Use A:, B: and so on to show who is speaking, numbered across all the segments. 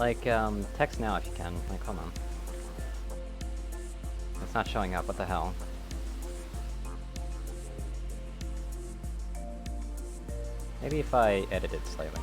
A: Like, text now if you can. Like, come on. It's not showing up, what the hell? Maybe if I edit it slightly.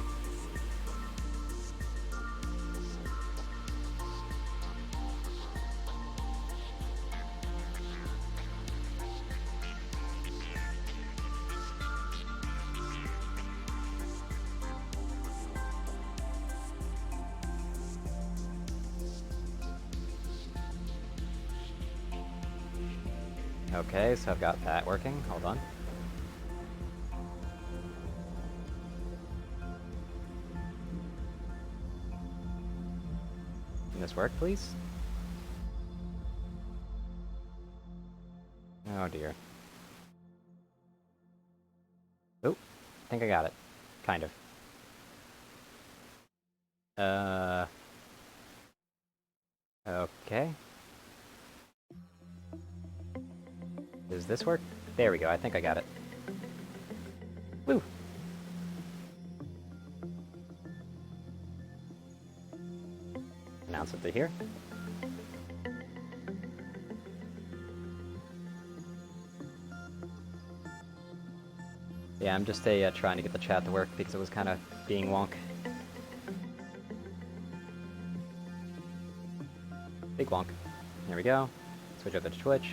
A: Okay, so I've got that working. Hold on. Can this work, please? Oh dear. Oh, I think I got it. Kind of. Okay. Does this work? There we go, I think I got it. Woo! Announce it to here. Yeah, I'm just trying to get the chat to work because it was kind of being wonk. Big wonk. There we go. Switch over to Twitch.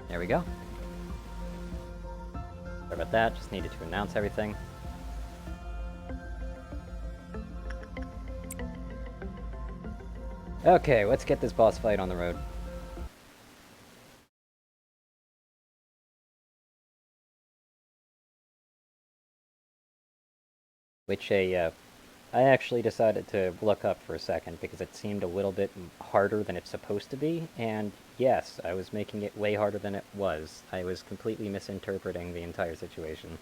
A: There we go. Sorry about that, just needed to announce everything. Okay, let's get this boss fight on the road. Which I actually decided to look up for a second because it seemed a little bit harder than it's supposed to be, and yes, I was making it way harder than it was. I was completely misinterpreting the entire situation.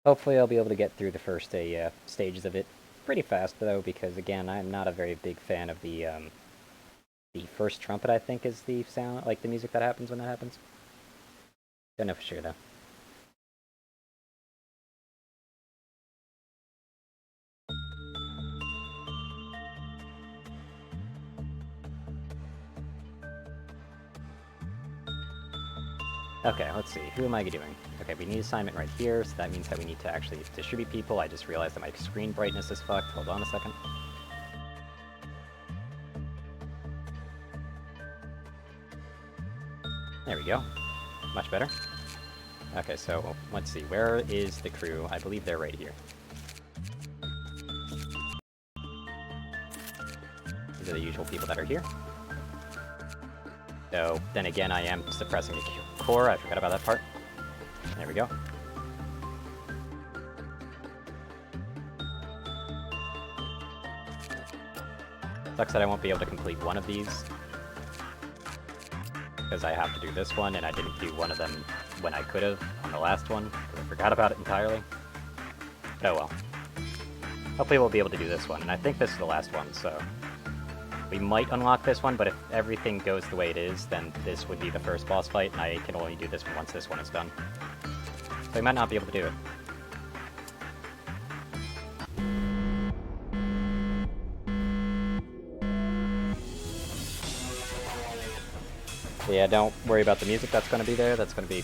A: Hopefully I'll be able to get through the first stages of it pretty fast, though, because again, I'm not a very big fan of the first trumpet, I think, is the sound, like the music that happens when that happens. Don't know for sure, though. Okay, let's see. Who am I doing? Okay, we need assignment right here, so that means that we need to actually distribute people. I just realized that my screen brightness is fucked. Hold on a second. There we go. Much better. Okay, so let's see. Where is the crew? I believe they're right here. These are the usual people that are here. So, then again, I am suppressing the core. I forgot about that part. There we go. Sucks that I won't be able to complete one of these, because I have to do this one, and I didn't do one of them when I could have on the last one, because I forgot about it entirely. Oh well. Hopefully we'll be able to do this one, and I think this is the last one, so... We might unlock this one, but if everything goes the way it is, then this would be the first boss fight, and I can only do this one once this one is done. So I might not be able to do it. So yeah, don't worry about the music that's going to be there. That's going to be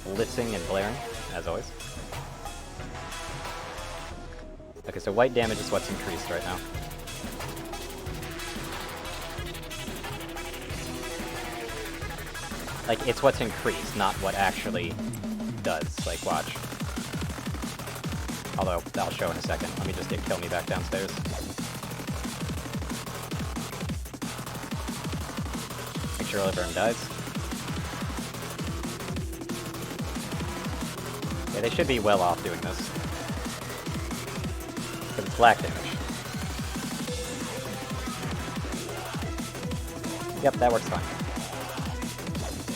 A: blitzing and blaring, as always. Okay, so white damage is what's increased right now. Like, it's what's increased, not what actually does. Like, watch. Although, that'll show in a second. Let me just get Kill Me back downstairs. Make sure everyone dies. they should be well off doing this. Because it's black damage. Yep, that works fine.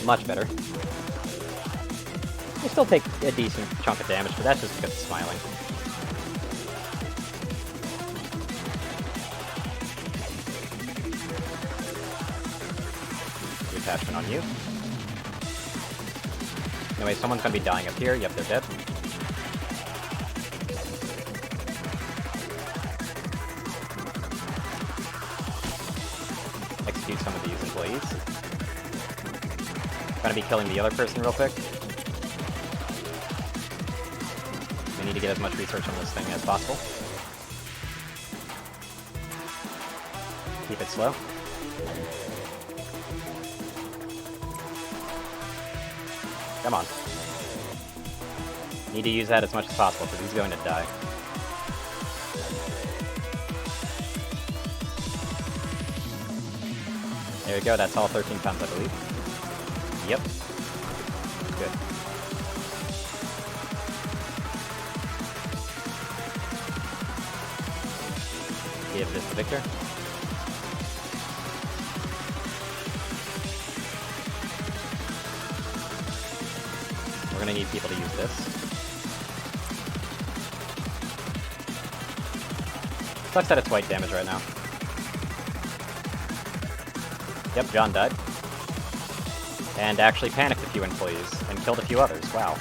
A: Much better. You still take a decent chunk of damage, but that's just because it's smiling. The attachment on you. Anyway, someone's gonna be dying up here. Yep, they're dead. Execute some of these employees. Gonna be killing the other person real quick. We need to get as much research on this thing as possible. Keep it slow. Come on. Need to use that as much as possible because he's going to die. There we go, that's all 13 times, I believe. Yep. Good. Give this to Victor. We're gonna need people to use this. Sucks that it's white damage right now. Yep, John died. And actually panicked a few employees, and killed a few others, wow.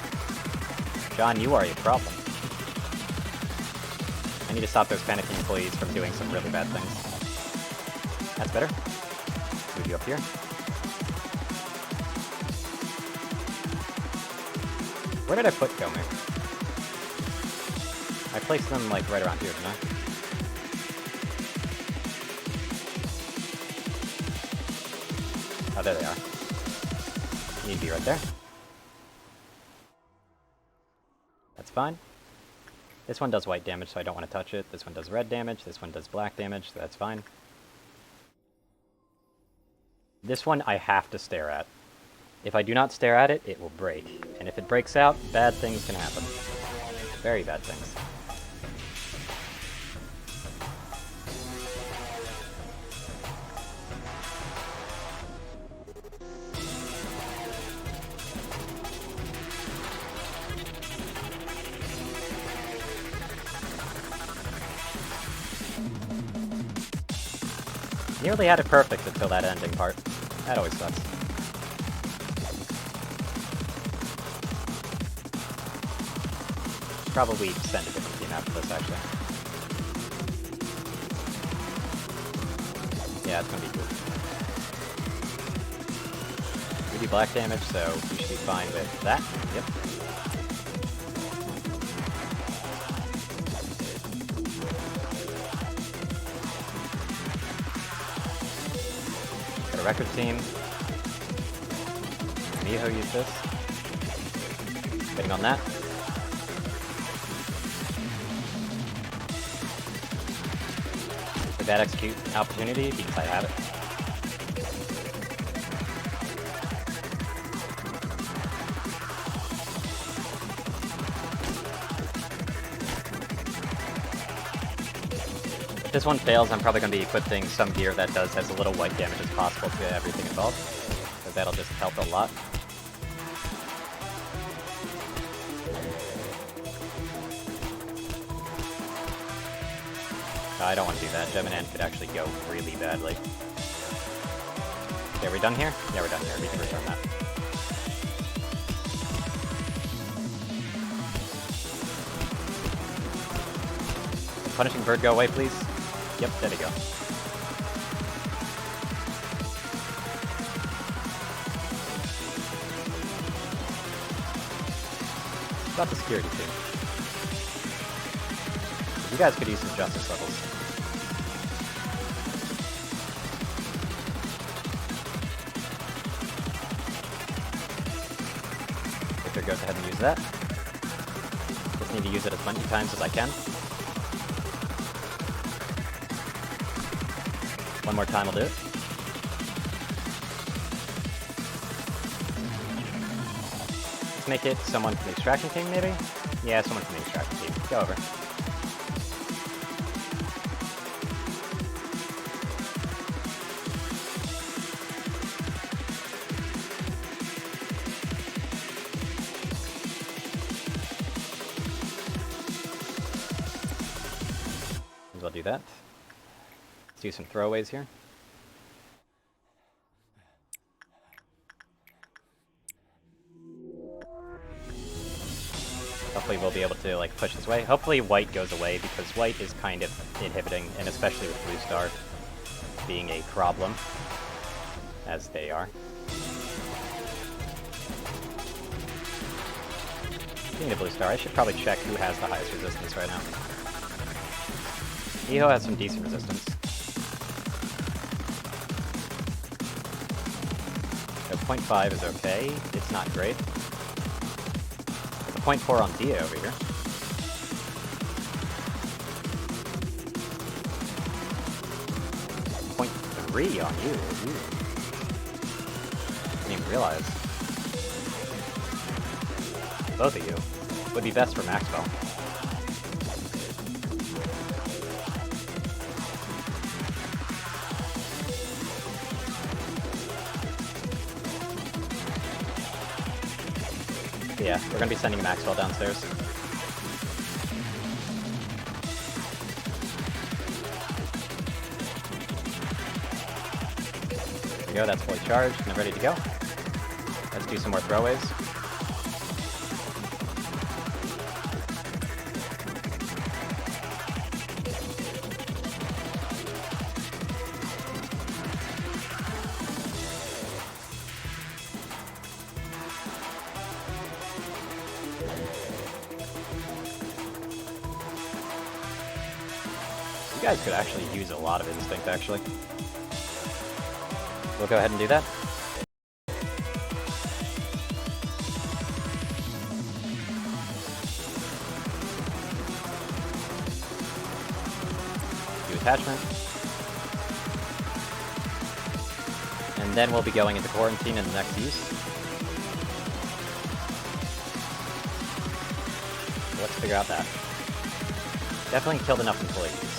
A: John, you are a problem. I need to stop those panicking employees from doing some really bad things. That's better. Move you up here. Where did I put Gomer? I placed them, like, right around here, didn't I? Oh, there they are. You need to be right there. That's fine. This one does white damage, so I don't want to touch it. This one does red damage. This one does black damage, so that's fine. This one I have to stare at. If I do not stare at it, it will break. And if it breaks out, bad things can happen. Very bad things. Nearly had it perfect until that ending part. That always sucks. Probably send a different team after this, actually. Yeah, it's gonna be good. We do black damage, so we should be fine with that. Yep. Got a record team. Miho used this. Getting on that. That execute opportunity because I have it. If this one fails, I'm probably going to be equipping some gear that does as little white damage as possible to get everything involved, because that'll just help a lot. I don't want to do that. Gemini could actually go really badly. Okay, are we done here? Yeah, we're done here. We can return that. Punishing bird, go away, please. Yep, there we go. About the security team. You guys could use some justice levels. Victor goes ahead and use that. Just need to use it as many times as I can. One more time will do it. Let's make it someone from the extraction team, maybe? Yeah, someone from the extraction team. Go over. As well do that. Let's do some throwaways here. Hopefully we'll be able to like push this way. Hopefully white goes away because white is kind of inhibiting, and especially with blue star being a problem, as they are. Speaking of blue star, I should probably check who has the highest resistance right now. Eho has some decent resistance. So 0.5 is okay. It's not great. 0.4 on Dia over here. 0.3 on you. Ooh. Didn't even realize. Both of you would be best for Maxwell. Yeah, we're gonna be sending Maxwell downstairs. There we go, that's fully charged and ready to go. Let's do some more throwaways. You guys could actually use a lot of instinct, actually. We'll go ahead and do that. Do attachment. And then we'll be going into quarantine in the next use. So let's figure out that. Definitely killed enough employees.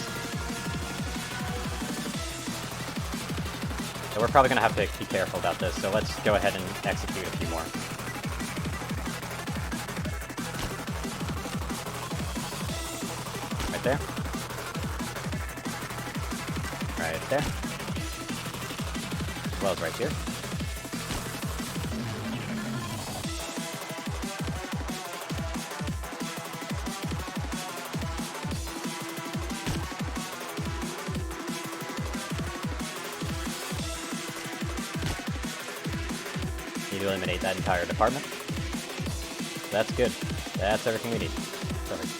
A: So we're probably going to have to be careful about this, so let's go ahead and execute a few more. Right there. Right there. As well as right here. Need to eliminate that entire department. That's good. That's everything we need. Perfect.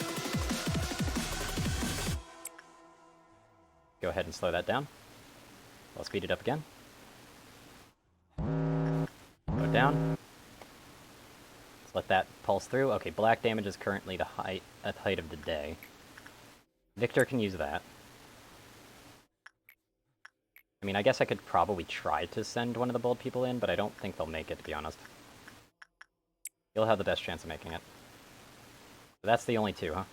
A: Go ahead and slow that down. I'll speed it up again. Slow it down. Let's let that pulse through. Okay, black damage is currently the height of the day. Victor can use that. I mean, I guess I could probably try to send one of the bold people in, but I don't think they'll make it, to be honest. You'll have the best chance of making it. So that's the only two, huh?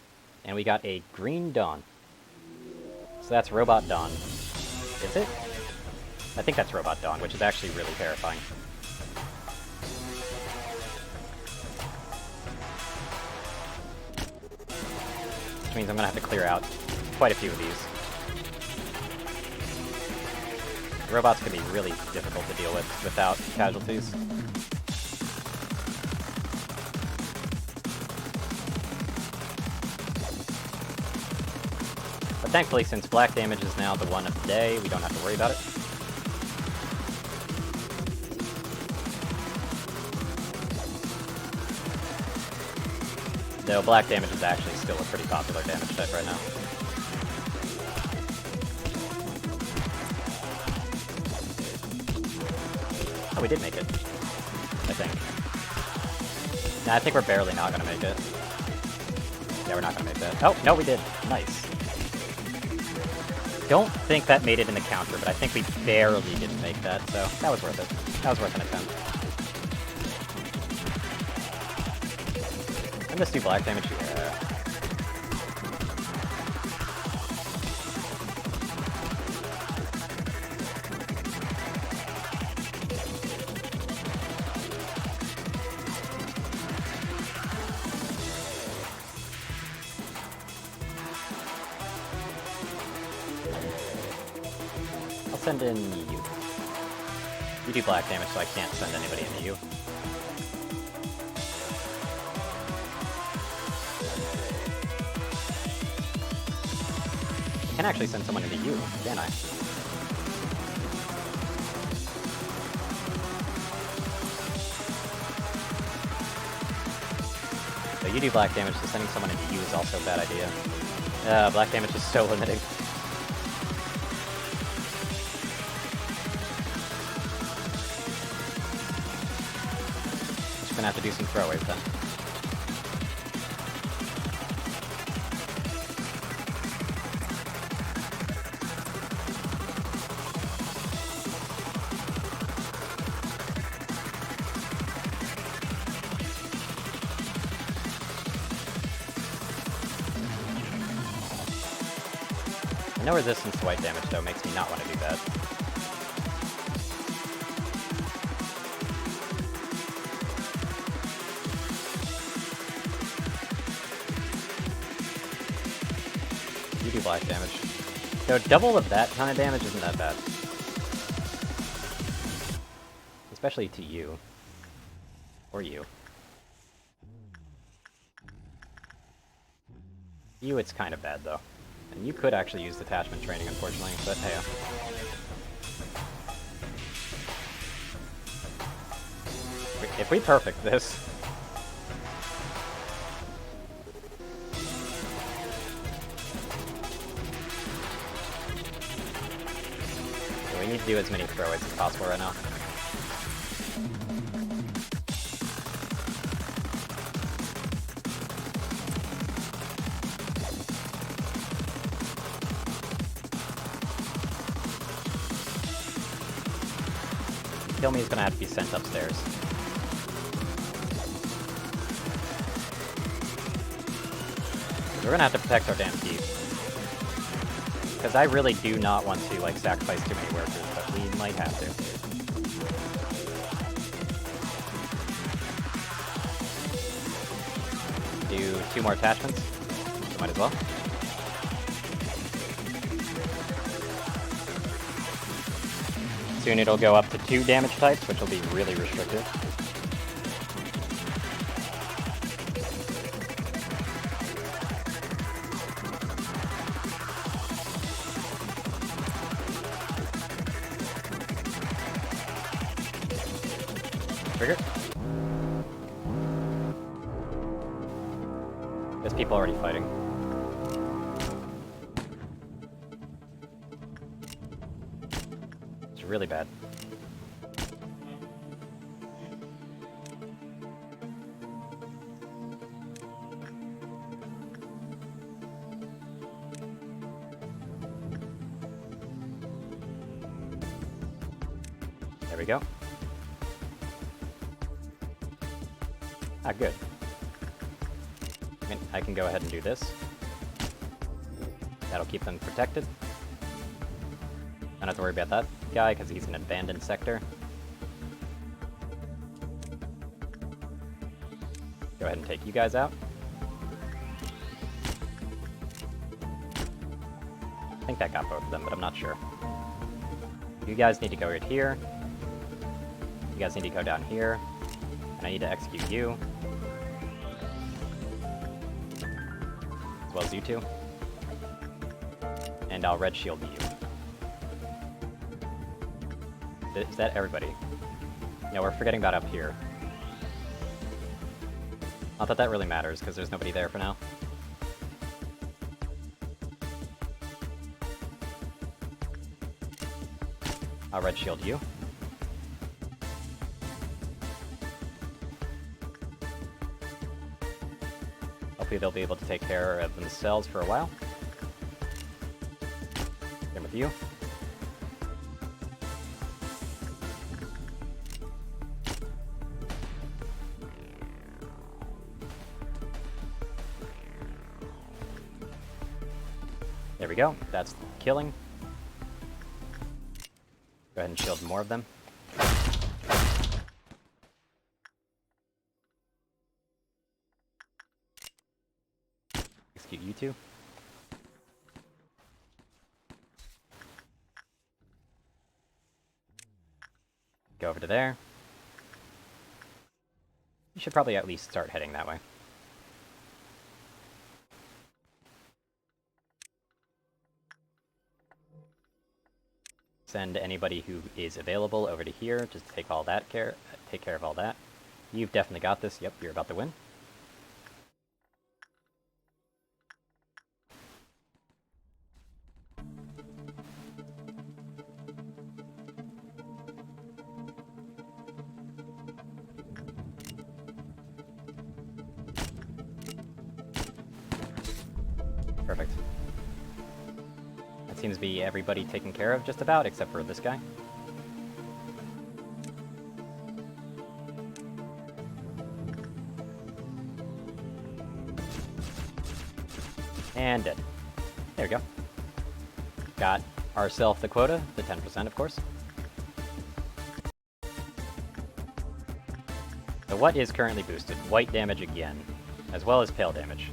A: And we got a green dawn. So that's Robot Dawn. Is it? I think that's Robot Dawn, which is actually really terrifying. Which means I'm gonna have to clear out quite a few of these. Robots can be really difficult to deal with without casualties. But thankfully, since black damage is now the one of the day, we don't have to worry about it. Though black damage is actually still a pretty popular damage type right now. Oh, we did make it. I think. Nah, I think we're barely not gonna make it. Yeah, we're not gonna make that. Oh, no, we did. Nice. Don't think that made it in the counter, but I think we barely didn't make that, so that was worth it. That was worth an attempt. Can this do black damage? Yeah. I'll send in you. You do black damage, so I can't send anybody into you. I can actually send someone into you, can I? So you do black damage, so sending someone into you is also a bad idea. Black damage is so limiting. Just gonna have to do some throwaways then. No resistance to white damage, though, makes me not want to do that. You do black damage. So double of that kind of damage isn't that bad. Especially to you. Or you. You, it's kind of bad, though. And you could actually use detachment training, unfortunately, but hey. If we perfect this... So we need to do as many throwaways as possible right now. Kill me is gonna have to be sent upstairs. We're gonna have to protect our damn keep. Because I really do not want to, like, sacrifice too many workers, but we might have to. Do 2 more attachments. So might as well. Soon it'll go up to 2 damage types, which will be really restrictive. Trigger. There's people already fighting. It's really bad. There we go. Ah, good. I can go ahead and do this. That'll keep them protected. Don't have to worry about that guy, because he's an abandoned sector. Go ahead and take you guys out. I think that got both of them, but I'm not sure. You guys need to go right here. You guys need to go down here. And I need to execute you. As well as you two. And I'll red shield you. Is that everybody? No, we're forgetting about up here. Not that that really matters, because there's nobody there for now. I'll red shield you. Hopefully they'll be able to take care of themselves for a while. Same with you. There we go. That's killing. Go ahead and shield more of them. Execute you two. Go over to there. You should probably at least start heading that way. Send anybody who is available over to here, just take all that take care of all that. You've definitely got this. Yep, you're about to win. Perfect. That seems to be everybody taken care of just about, except for this guy. And dead. There we go. Got ourselves the quota, the 10% of course. So what is currently boosted? White damage again, as well as pale damage.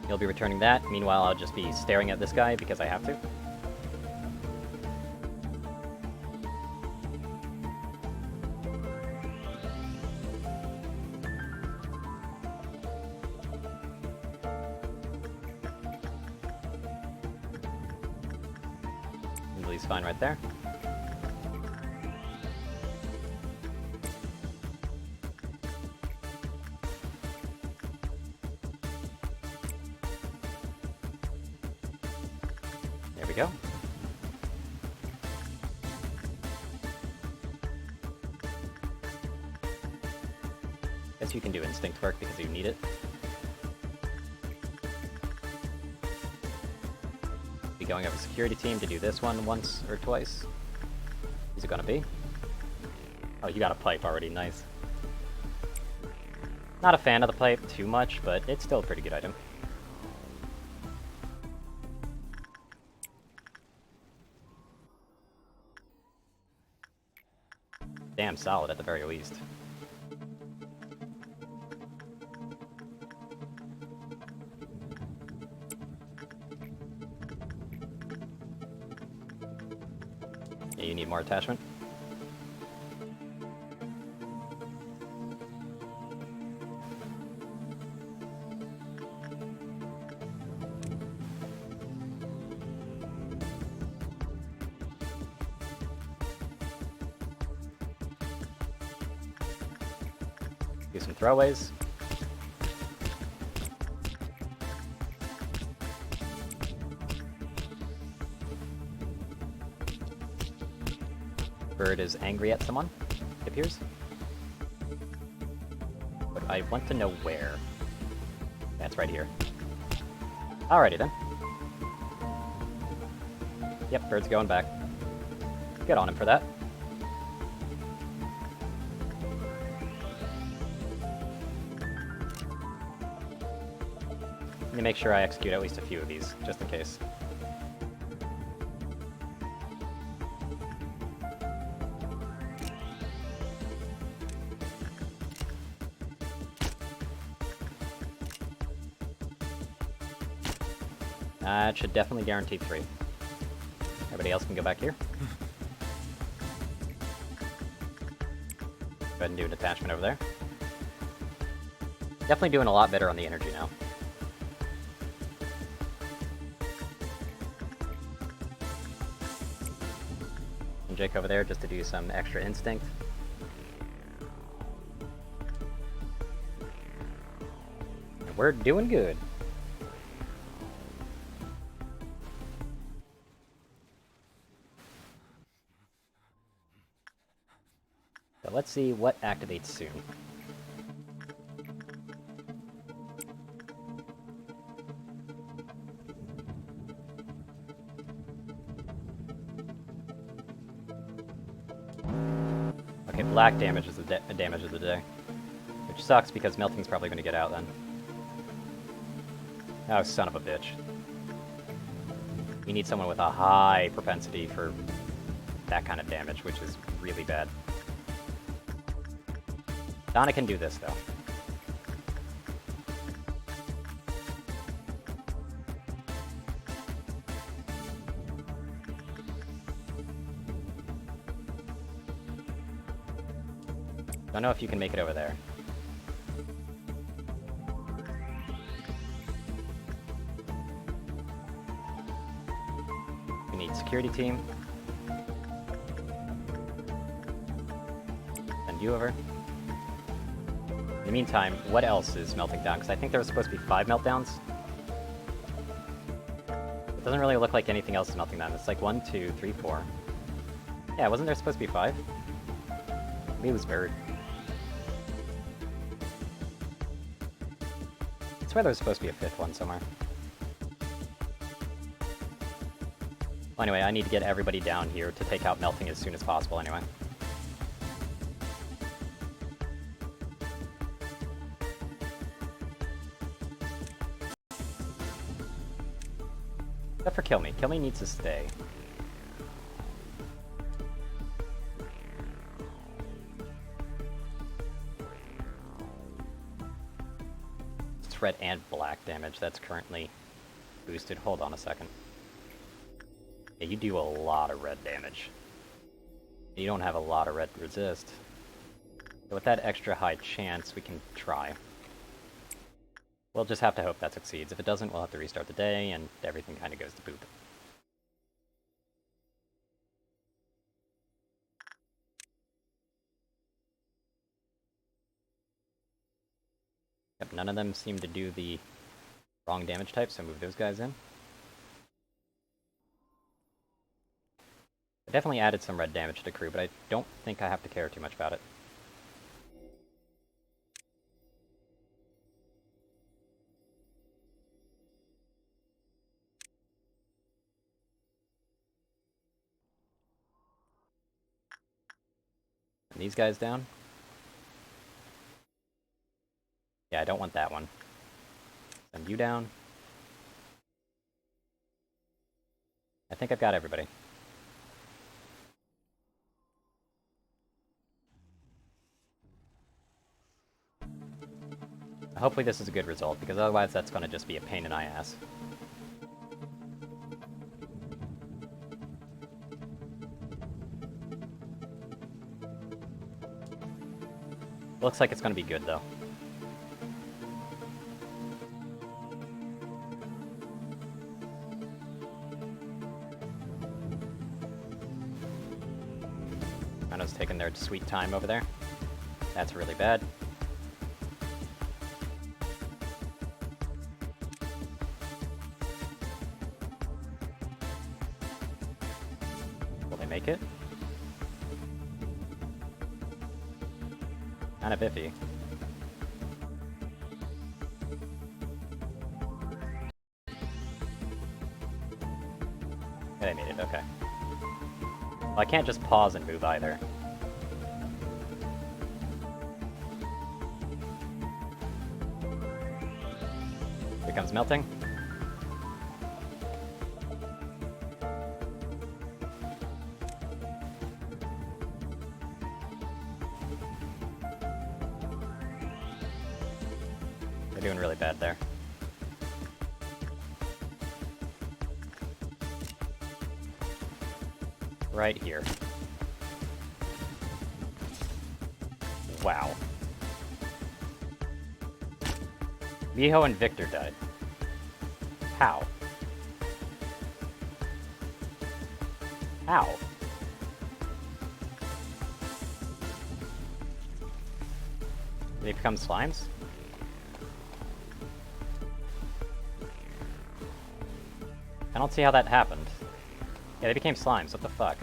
A: You'll be returning that. Meanwhile, I'll just be staring at this guy because I have to. He's fine right there. There we go. Guess you can do instinct work because you need it. Be going up a security team to do this one once or twice. Is it gonna be? Oh, you got a pipe already, nice. Not a fan of the pipe too much, but it's still a pretty good item. Damn solid at the very least. Yeah, you need more attachment. Do some throwaways. Bird is angry at someone, it appears. But I want to know where. That's right here. Alrighty then. Yep, bird's going back. Get on him for that. Let me make sure I execute at least a few of these, just in case. That should definitely guarantee 3. Everybody else can go back here. Go ahead and do an attachment over there. Definitely doing a lot better on the energy now. And Jake over there just to do some extra instinct. And we're doing good. So let's see what activates soon. black damage is the damage of the day. Which sucks because melting's probably going to get out then. Oh, son of a bitch. We need someone with a high propensity for that kind of damage, which is really bad. Donna can do this, though. Don't know if you can make it over there. We need security team. Send you over. In the meantime, what else is melting down? Because I think there was supposed to be 5 meltdowns. It doesn't really look like anything else is melting down. It's like 1, 2, 3, 4. Yeah, wasn't there supposed to be 5? Maybe it was bird. I swear there was supposed to be a 5th one somewhere. Well, anyway, I need to get everybody down here to take out melting as soon as possible anyway. Except for Kill Me. Kill Me needs to stay. It's red and black damage. That's currently boosted. Hold on a second. Yeah, you do a lot of red damage. You don't have a lot of red resist. So with that extra high chance, we can try. We'll just have to hope that succeeds. If it doesn't, we'll have to restart the day, and everything kind of goes to poop. Yep, none of them seem to do the wrong damage type, so move those guys in. I definitely added some red damage to the crew, but I don't think I have to care too much about it. And these guys down. Yeah, I don't want that one. Send you down. I think I've got everybody. Hopefully this is a good result, because otherwise that's going to just be a pain in my ass. Looks like it's going to be good, though. Mano's taking their sweet time over there. That's really bad. Will they make it? Kind of iffy. Yeah, they made it, okay. Well, I can't just pause and move either. Here comes melting. They're doing really bad there. Right here. Wow. Miho and Victor died. How? How? Did they become slimes? I don't see how that happened. Yeah, they became slimes, what the fuck?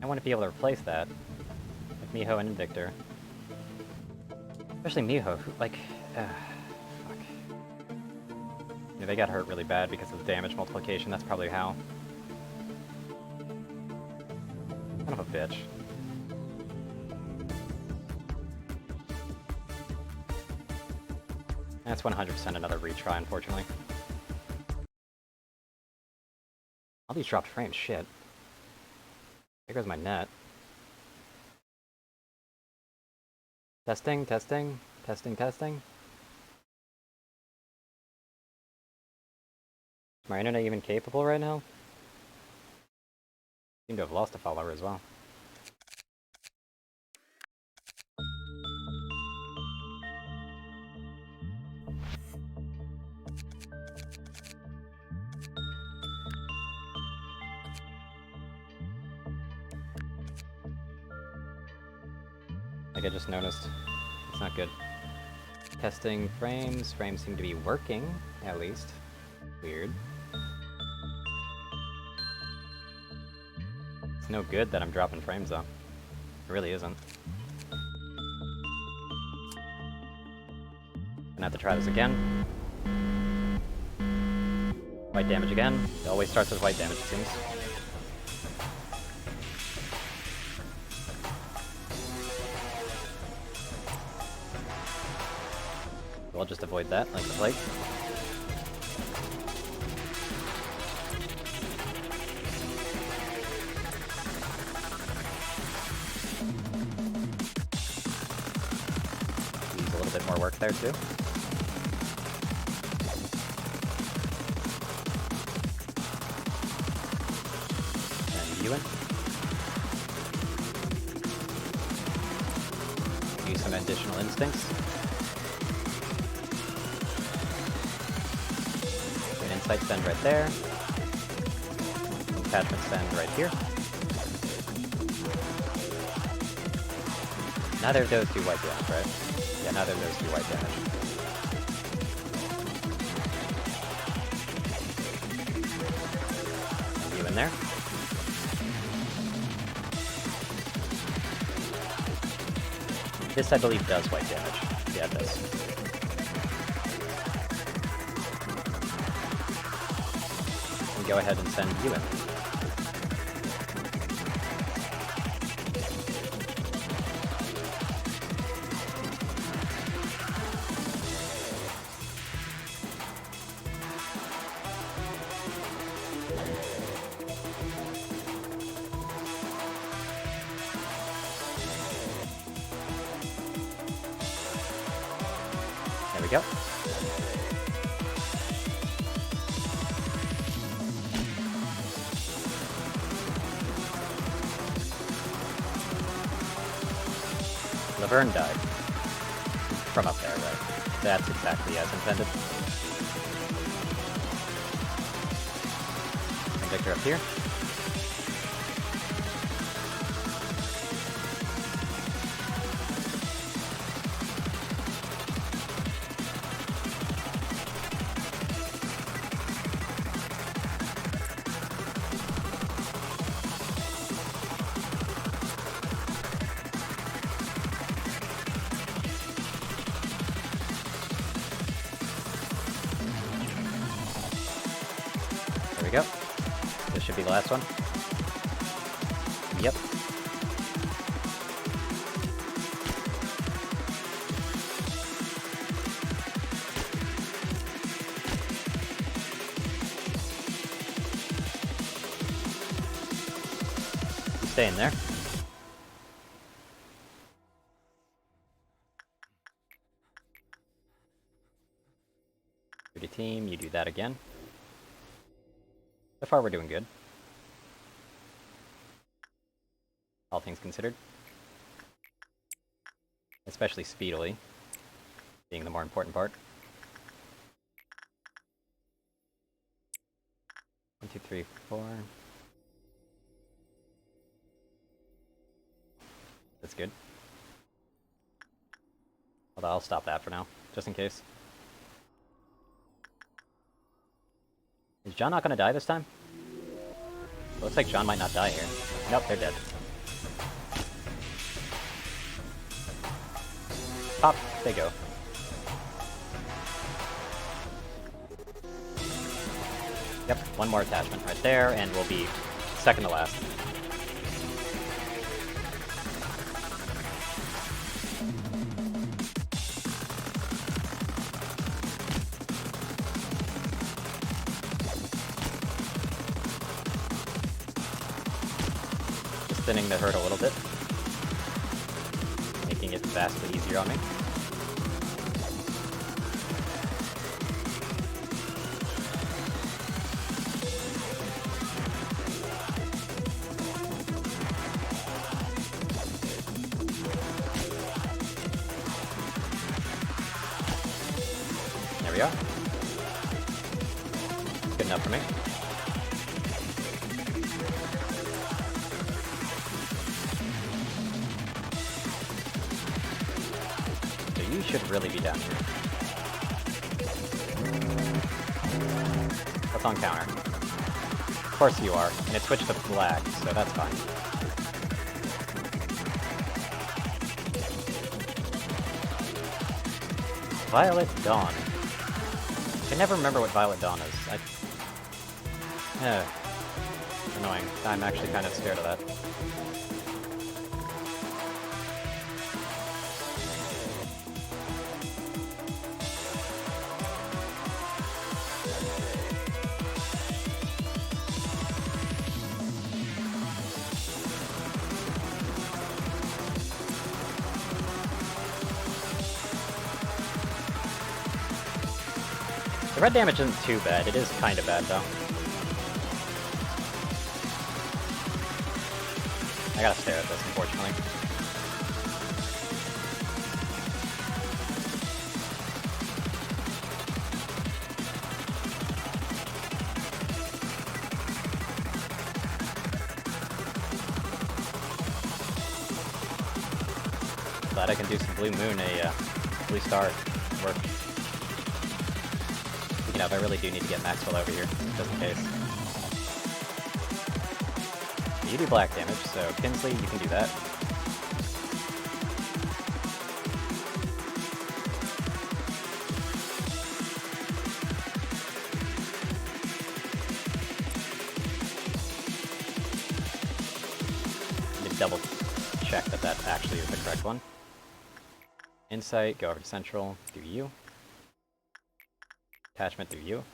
A: I want to be able to replace that with Miho and Invictor. Especially Miho, who, like, fuck. Yeah, they got hurt really bad because of the damage multiplication, that's probably how. Son of a bitch. That's 100% another retry, unfortunately. All these dropped frames, shit. There goes my net. Testing, testing, testing, testing. Is my internet even capable right now? Seem to have lost a follower as well. Like I just noticed. It's not good. Testing frames. Frames seem to be working, at least. Weird. It's no good that I'm dropping frames, though. It really isn't. Gonna have to try this again. White damage again. It always starts with white damage, it seems. So I'll just avoid that, like the plague. Needs a little bit more work there, too. Ewan. Use some additional instincts. An insight spend right there. Attachment spend right here. Neither of those do white damage, right? Yeah, neither of those do white damage. You in there. This, I believe, does white damage. Yeah, it does. And go ahead and send you in. There we go. Laverne died. From up there, right? That's exactly as intended. And Victor up here. There we go. This should be the last one. Yep. Stay in there. Your team, you do that again. So far, we're doing good. All things considered. Especially speedily, being the more important part. 1, 2, 3, 4. That's good. Although I'll stop that for now, just in case. Is John not gonna die this time? Looks like John might not die here. Nope, they're dead. pop. They go. Yep, one more attachment right there, and we'll be second to last. Just thinning the herd a little bit, making it vastly easier on me. There we are. Good enough for me. So you should really be down here. That's on counter. Of course you are, and it switched to black, so that's fine. Violet Dawn. I never remember what Violet Dawn is. Annoying. I'm actually kind of scared of that. The red damage isn't too bad. It is kind of bad, though. I gotta stare at this, unfortunately. Glad I can do some Blue Moon, Blue Star work. You know, I really do need to get Maxwell over here, just in case. You do black damage, so Kinsley, you can do that. Need to double check that that actually is the correct one. Insight, go over to Central, do you. Attachment through you.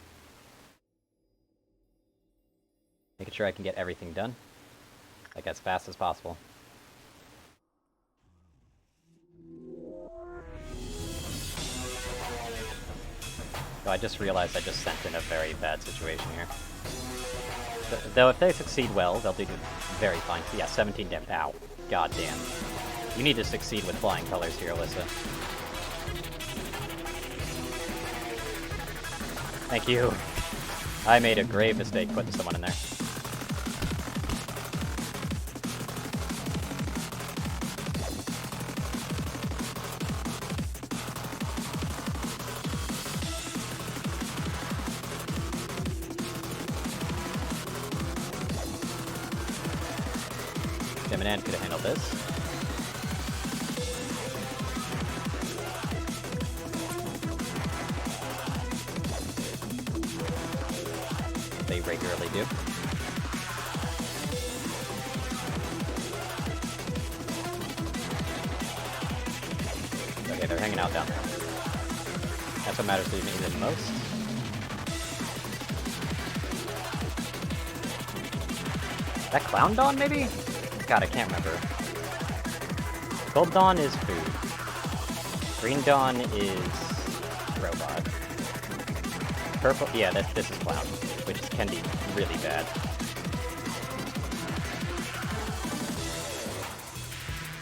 A: Making sure I can get everything done, like as fast as possible. So I just realized I just sent in a very bad situation here. Though if they succeed well, they'll do very fine. Yeah, 17 damage. Ow. God damn. You need to succeed with flying colors here, Alyssa. Thank you. I made a grave mistake putting someone in there. Deminan could have handled this. They regularly do. Okay, they're hanging out down there. That's what matters to me the most. That Clown Dawn, maybe? God, I can't remember. Gold Dawn is food. Green Dawn is robot. Purple, yeah, this is Clown, which can be really bad.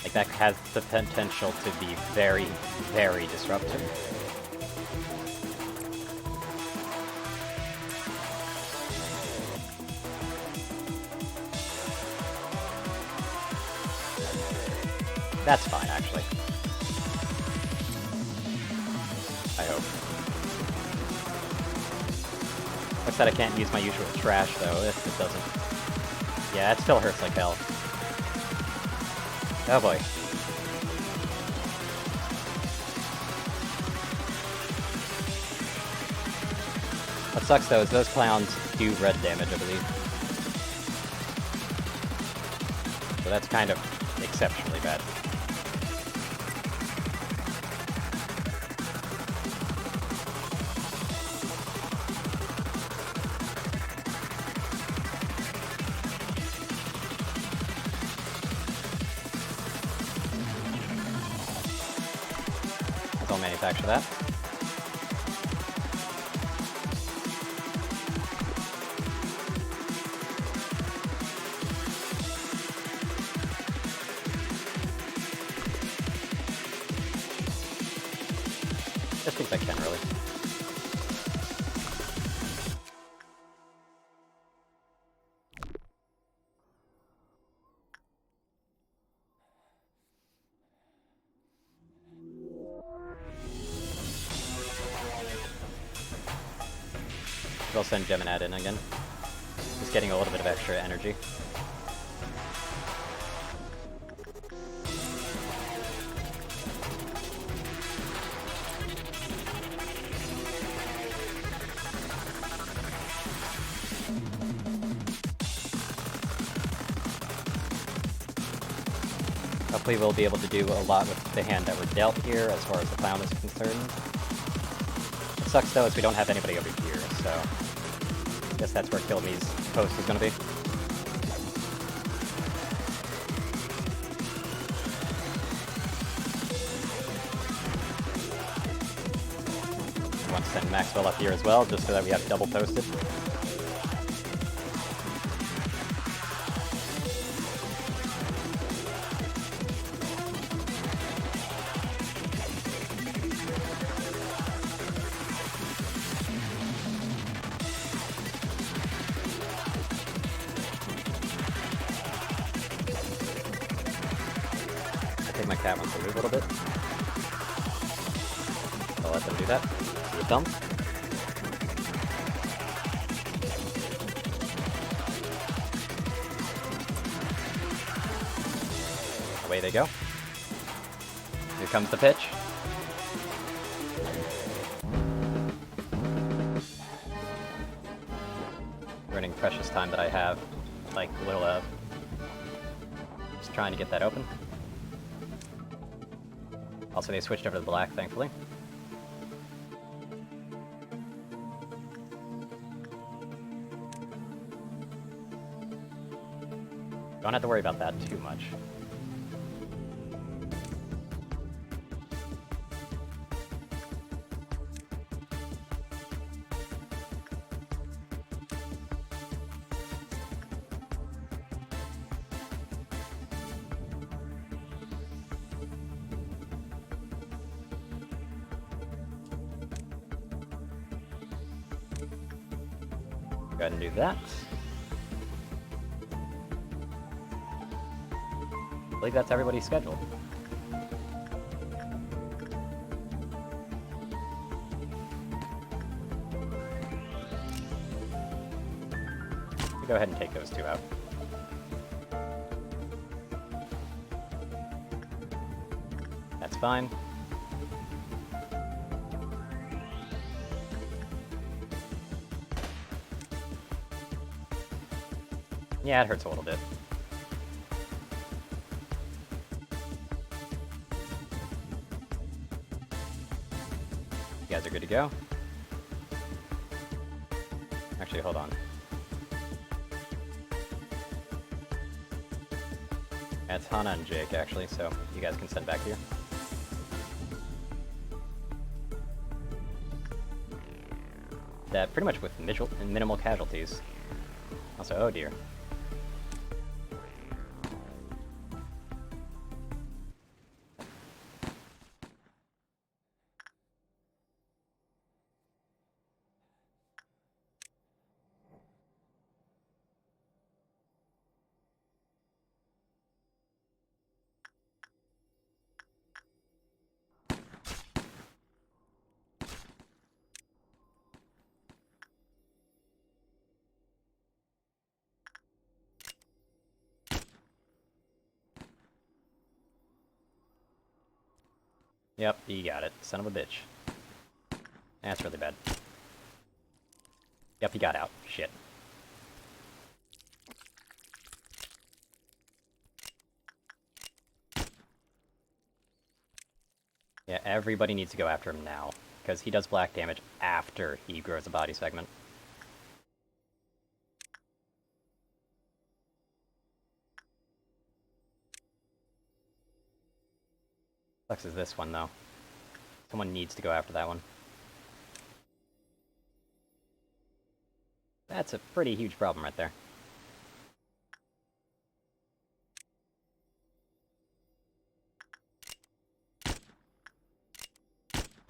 A: Like, that has the potential to be very, very disruptive. That's fine, actually. I hope. Looks that I can't use my usual trash, though, if it doesn't. Yeah, it still hurts like hell. Oh boy. What sucks though is those clowns do red damage, I believe. So that's kind of exceptionally bad. I'll manufacture that. Just because I can, really. I'll send Geminad in again. Just getting a little bit of extra energy. Hopefully we'll be able to do a lot with the hand that we're dealt here as far as the clown is concerned. What sucks though is we don't have anybody over here, so I guess that's where Kill Me's post is going to be. I want to send Maxwell up here as well, just so that we have double posted. I think my cat wants to move a little bit. I'll let them do that. Do a thump. Away they go. Here comes the pitch. Ruining precious time that I have. Like, little, just trying to get that open. Also, they switched over to black, thankfully. Don't have to worry about that too much. Go ahead and do that. I believe that's everybody's scheduled. Go ahead and take those two out. That's fine. Yeah, it hurts a little bit. You guys are good to go. Actually, hold on. That's Hana and Jake, actually, so you guys can send back here. That pretty much with minimal casualties. Also, oh dear. Yep, you got it. Son of a bitch. That's really bad. Yep, he got out. Shit. Yeah, everybody needs to go after him now, because he does black damage after he grows a body segment. Sucks is this one, though. Someone needs to go after that one. That's a pretty huge problem right there.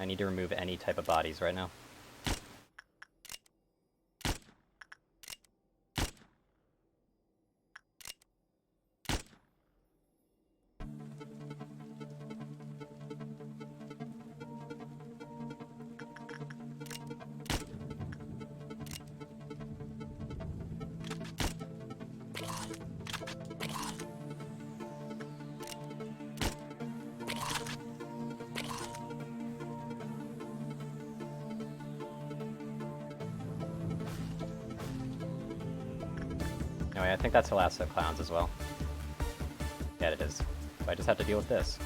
A: I need to remove any type of bodies right now. Anyway, I think that's the last of the clowns as well. Yeah, it is. So I just have to deal with this.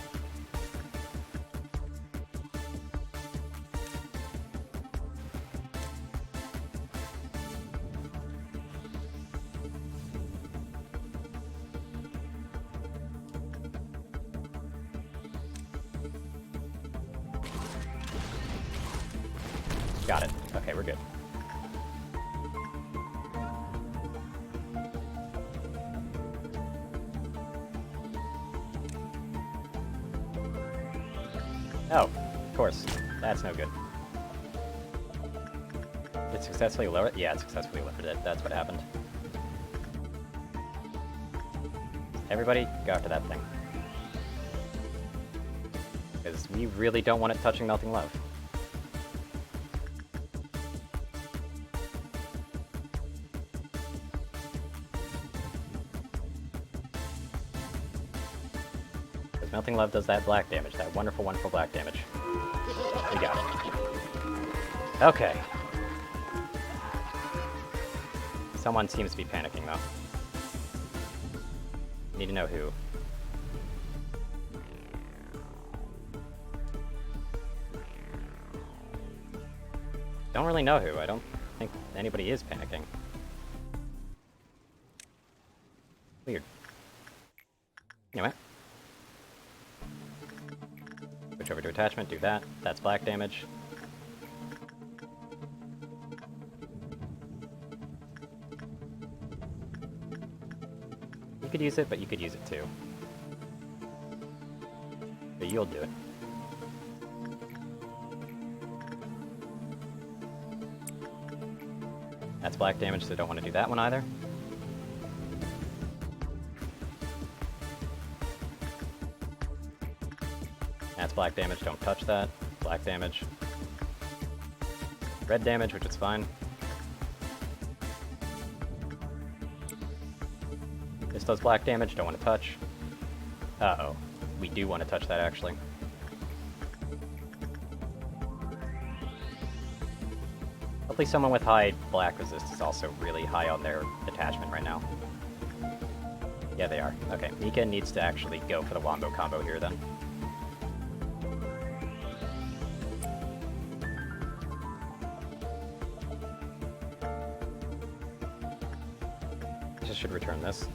A: Got it. Okay, we're good. Oh, of course. That's no good. It successfully lowered it? Yeah, it successfully lowered it. That's what happened. Everybody, go after that thing. Because we really don't want it touching Melting Love. Melting Love does that black damage, that wonderful, wonderful black damage. We got it. Okay. Someone seems to be panicking, though. Need to know who. Don't really know who. I don't think anybody is panicking. Weird. Anyway. Switch over to attachment, do that. That's black damage. You could use it, but you could use it too. But you'll do it. That's black damage, so don't want to do that one either. That's black damage, don't touch that. Black damage. Red damage, which is fine. This does black damage, don't want to touch. Uh-oh. We do want to touch that, actually. Hopefully someone with high black resist is also really high on their attachment right now. Yeah, they are. Okay, Mika needs to actually go for the Wombo combo here, then. Just should return this.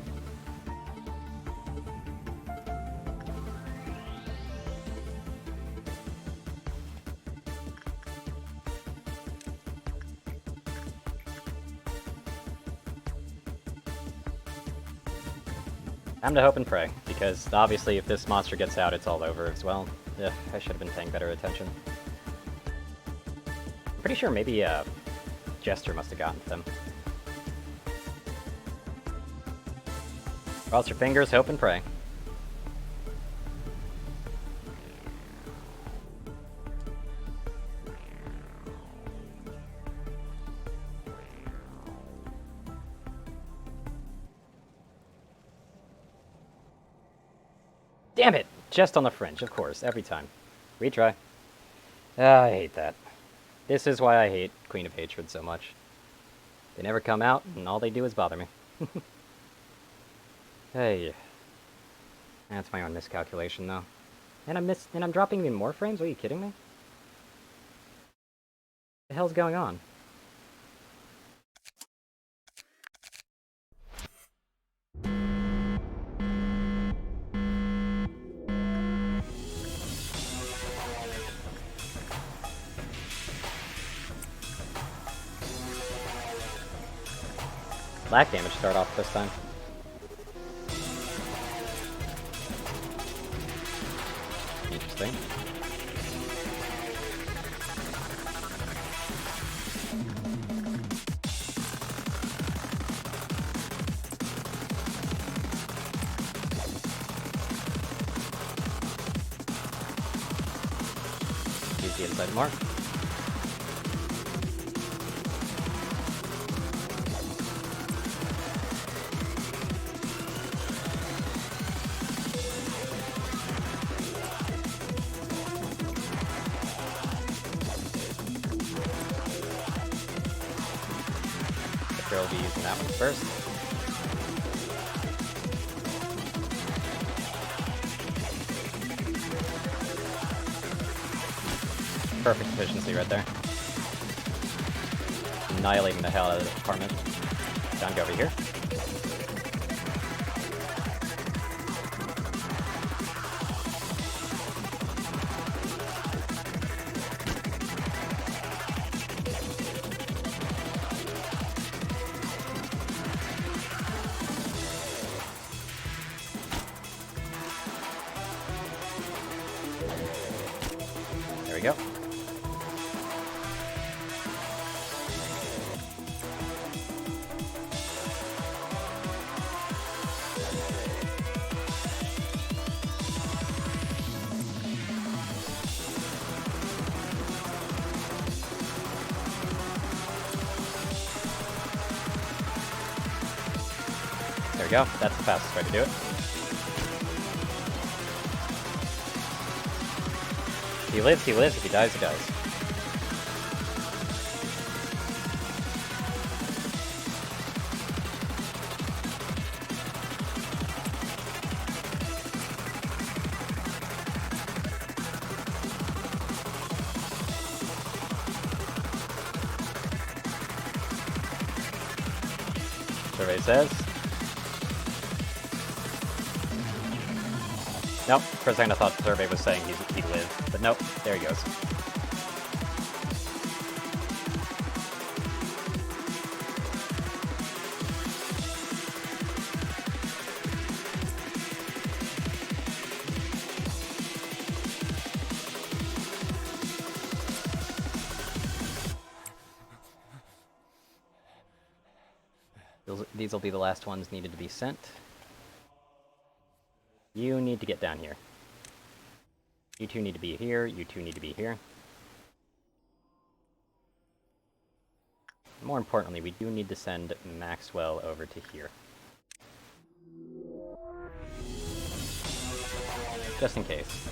A: Time to hope and pray, because obviously if this monster gets out, it's all over as well. Ugh, I should have been paying better attention. I'm pretty sure maybe Jester must have gotten to them. Cross your fingers, hope and pray. Damn it! Just on the fringe, of course, every time. Retry. Ah, I hate that. This is why I hate Queen of Hatred so much. They never come out, and all they do is bother me. Hey. That's my own miscalculation, though. And I'm dropping even more frames? Are you kidding me? What the hell's going on? Lag damage start off this time. Interesting. Use the inside more. We'll be using that one first. Perfect efficiency right there. Annihilating the hell out of this department. Time to go over here. There we go. There we go. That's the fastest way to do it. If he lives, he lives. If he dies, he dies. Survey says. Nope, for a second I thought the survey was saying he'd live, but nope, there he goes. These will be the last ones needed to be sent. You need to get down here. You two need to be here. You two need to be here. More importantly, we do need to send Maxwell over to here. Just in case.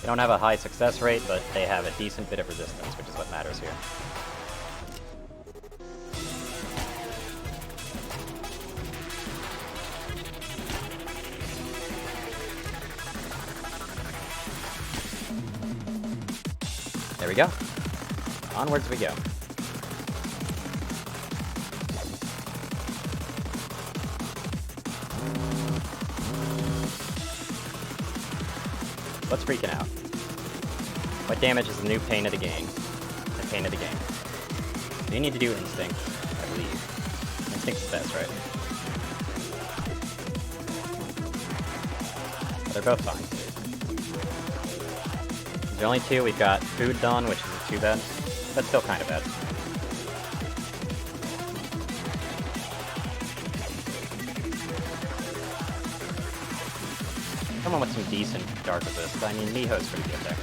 A: They don't have a high success rate, but they have a decent bit of resistance, which is what matters here. There we go. Onwards we go. What's freaking out? What damage is the new pain of the game? The pain of the game. You need to do Instinct, I believe. Instinct's the best, right? But they're both fine. There's only two. We've got food done, which isn't too bad, but still kind of bad. Someone with some decent dark resist. I mean, Miho's pretty good there.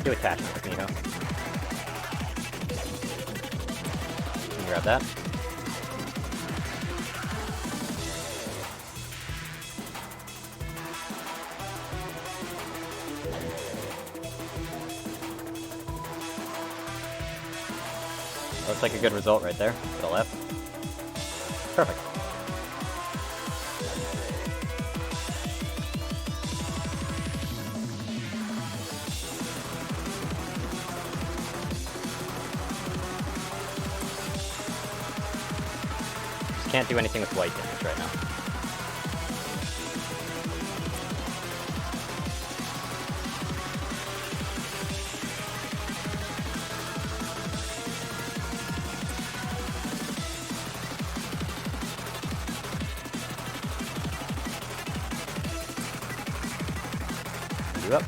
A: Do attachment with Miho. Grab that. Looks like a good result right there. To the left. Perfect. Just can't do anything with white damage right now. You up.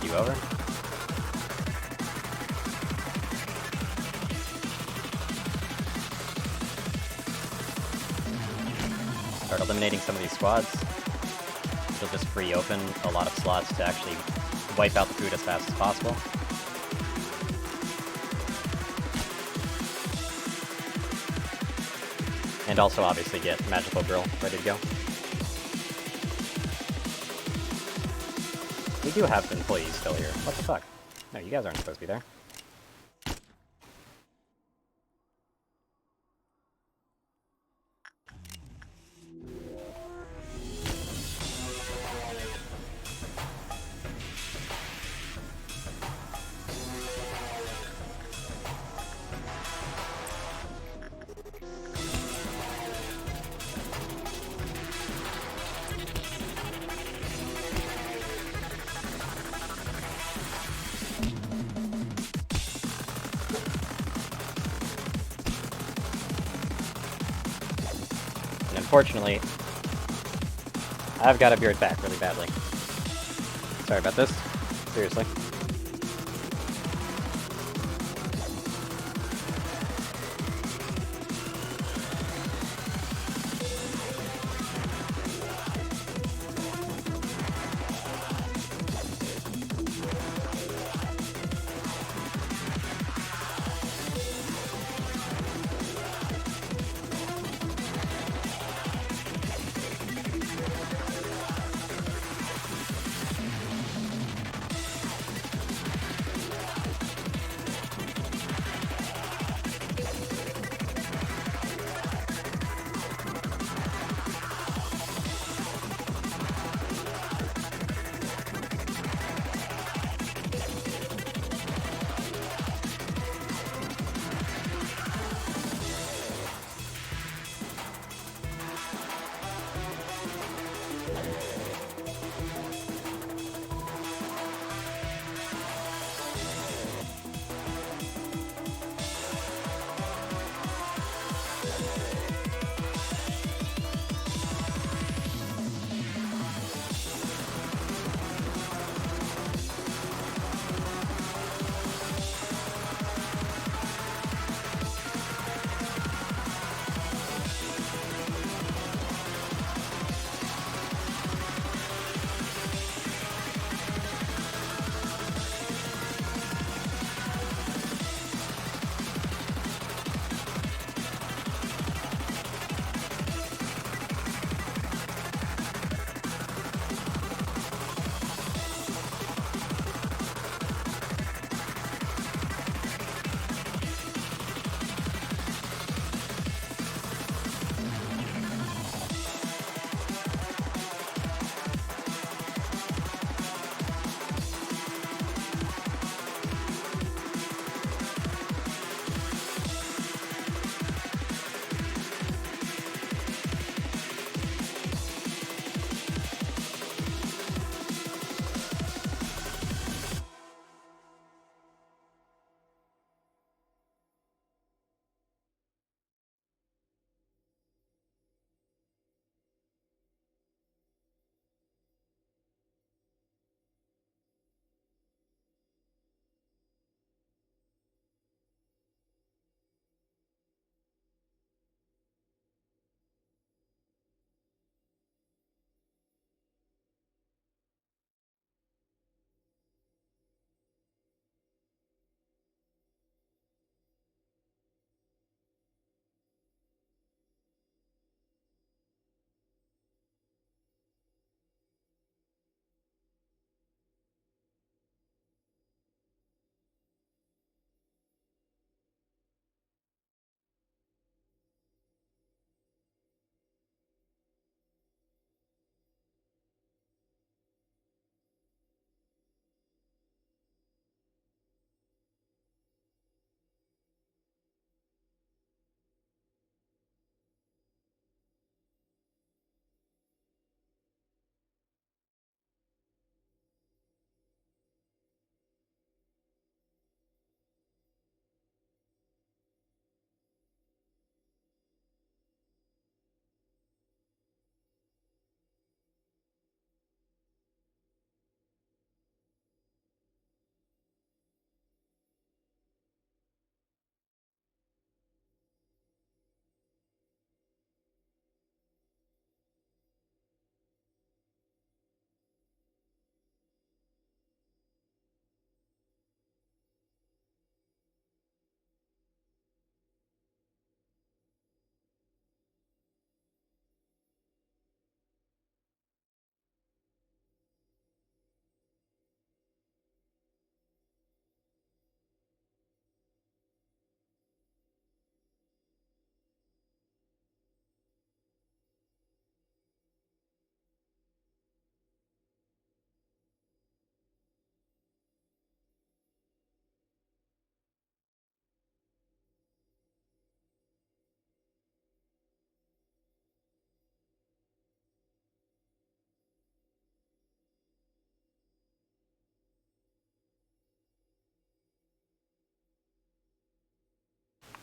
A: You over. Start eliminating some of these squads. It'll just free open a lot of slots to actually wipe out the food as fast as possible. And also obviously get Magical Grill ready to go. We do have employees still here. What the fuck? No, you guys aren't supposed to be there. Unfortunately, I've got to be right back really badly. Sorry about this. Seriously.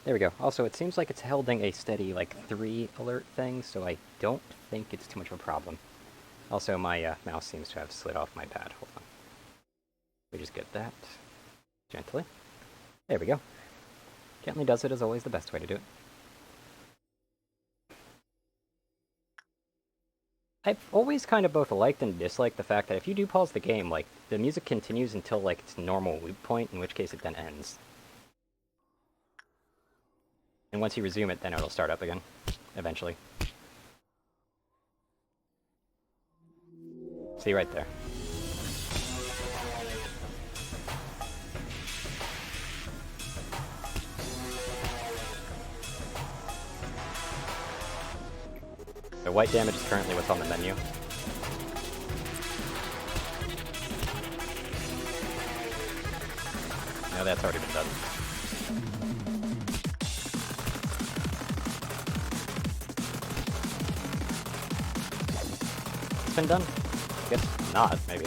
A: There we go. Also, it seems like it's holding a steady, like, 3 alert thing, so I don't think it's too much of a problem. Also, my mouse seems to have slid off my pad. Hold on. We just get that gently. There we go. Gently does it is always the best way to do it. I've always kind of both liked and disliked the fact that if you do pause the game, like, the music continues until, like, its normal loop point, in which case it then ends. And once you resume it, then it'll start up again, eventually. See right there. The white damage is currently what's on the menu. No, that's already been done. It's been done? I guess not, maybe.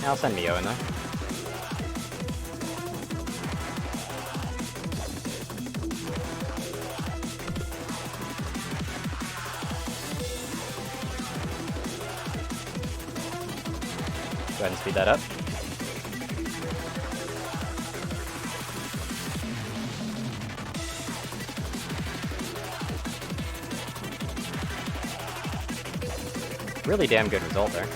A: I'll send Mio in there. Go ahead and speed that up. Really damn good result there.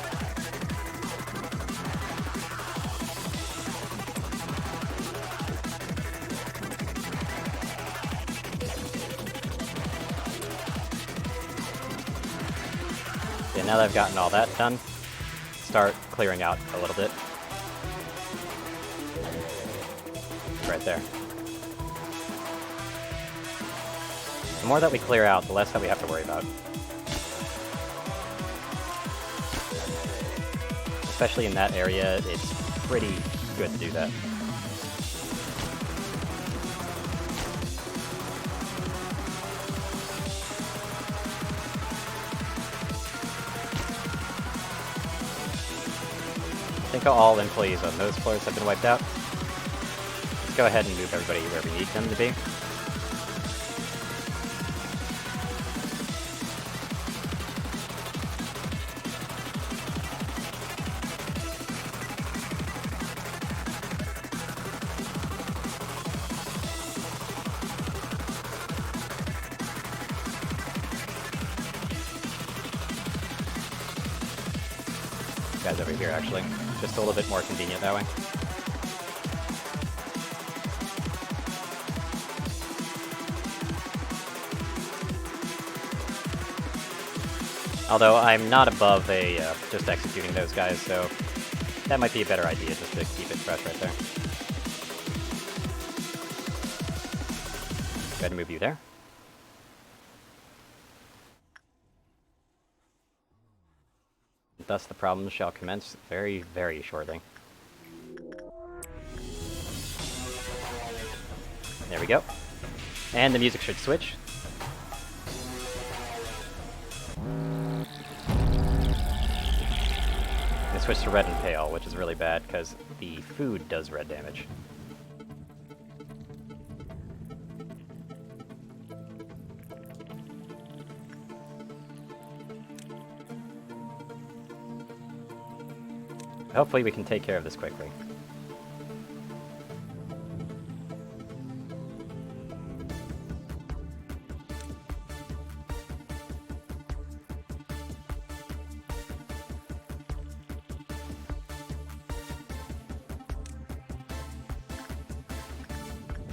A: Okay, now that I've gotten all that done, start clearing out a little bit. Right there. The more that we clear out, the less that we have to worry about. Especially in that area, it's pretty good to do that. I think all employees on those floors have been wiped out. Let's go ahead and move everybody where we need them to be. Guys over here, actually. Just a little bit more convenient that way. Although I'm not above just executing those guys, so that might be a better idea just to keep it fresh right there. Go ahead and move you there. Thus the problems shall commence very, very shortly. There we go. And the music should switch. It switched to red and pale, which is really bad because the food does red damage. Hopefully we can take care of this quickly.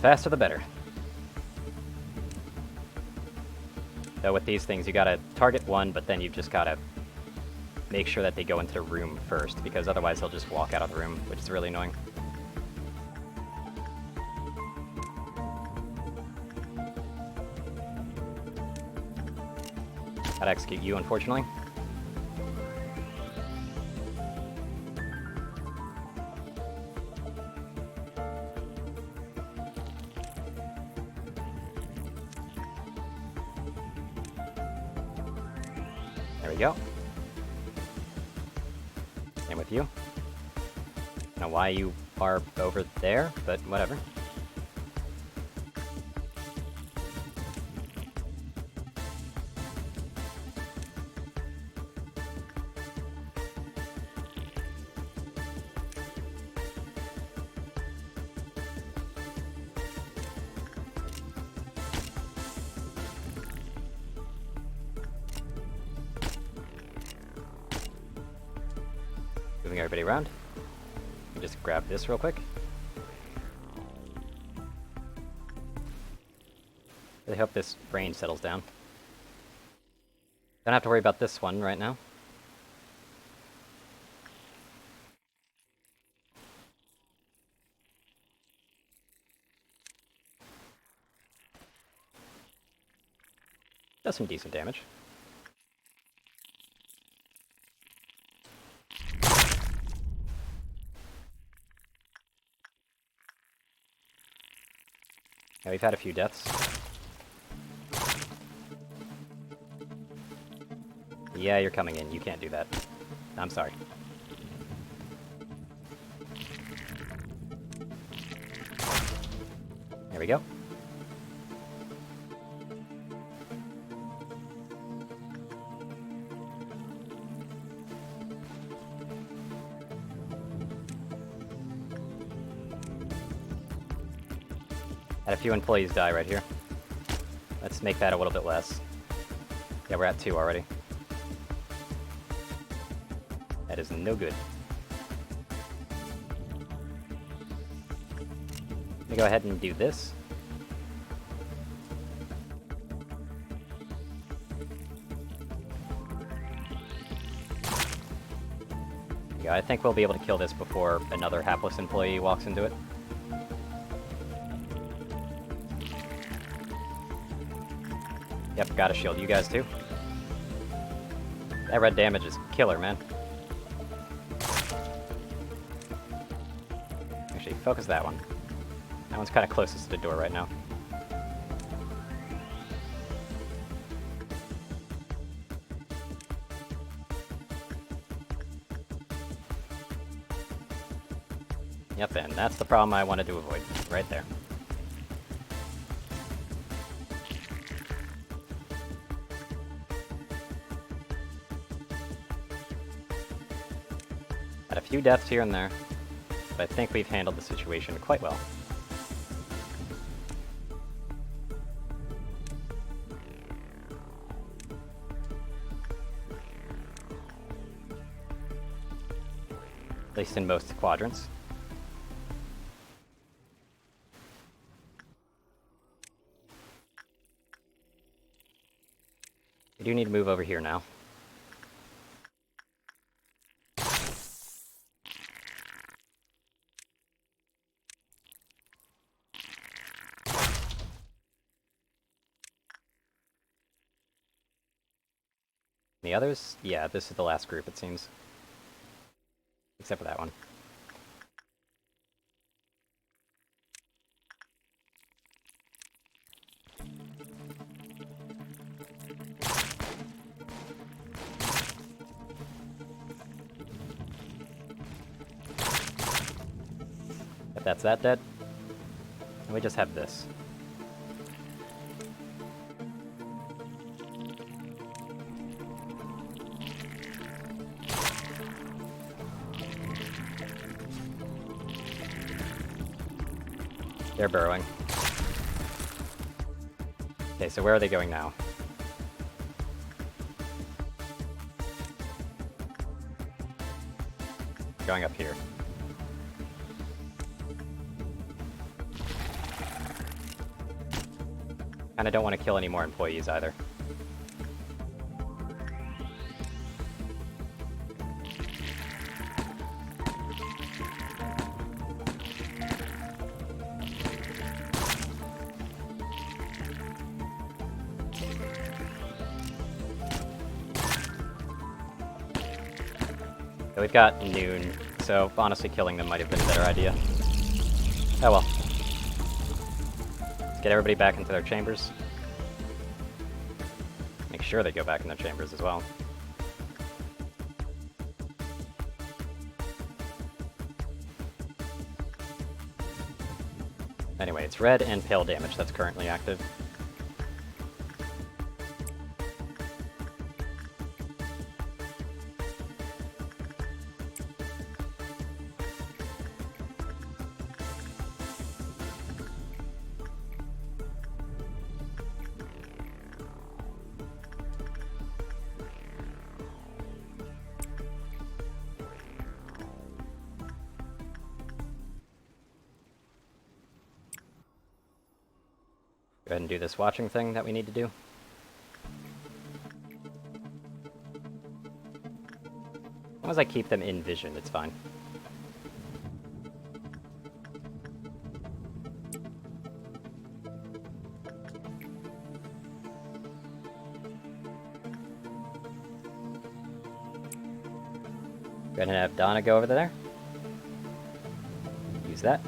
A: Faster the better. Though with these things you gotta target one, but then you've just gotta make sure that they go into the room first, because otherwise they'll just walk out of the room, which is really annoying. Gotta execute you, unfortunately. There we go. Same with you. I don't know why you are over there, but whatever. Moving everybody around. Just grab this real quick. Really hope this range settles down. Don't have to worry about this one right now. Does some decent damage. Yeah, we've had a few deaths. Yeah, you're coming in. You can't do that. I'm sorry. There we go. Had a few employees die right here. Let's make that a little bit less. Yeah, we're at 2 already. That is no good. Let me go ahead and do this. Yeah, I think we'll be able to kill this before another hapless employee walks into it. Yep, gotta shield you guys too. That red damage is killer, man. Actually, focus that one. That one's kind of closest to the door right now. Yep, and that's the problem I wanted to avoid, right there. Had a few deaths here and there, but I think we've handled the situation quite well. At least in most quadrants. We do need to move over here now. The others? Yeah, this is the last group, it seems. Except for that one. If that's that dead, and we just have this. They're burrowing. Okay, so where are they going now? Going up here. And I don't want to kill any more employees either. So we've got noon, so honestly killing them might have been a better idea. Oh well. Let's get everybody back into their chambers. Make sure they go back in their chambers as well. Anyway, it's red and pale damage that's currently active. Go ahead and do this watching thing that we need to do. As long as I keep them in vision, it's fine. Go ahead and have Donna go over there. Use that.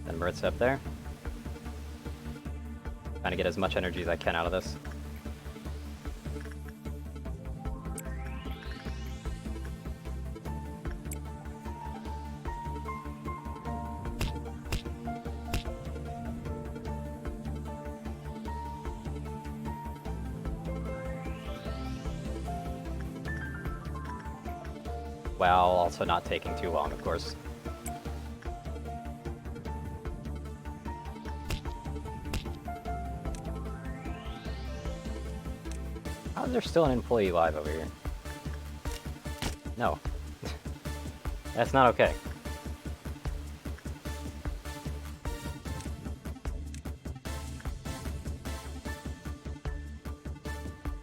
A: Then Mert's up there. Trying to get as much energy as I can out of this. While also not taking too long, of course. How is there still an employee live over here? No. That's not okay.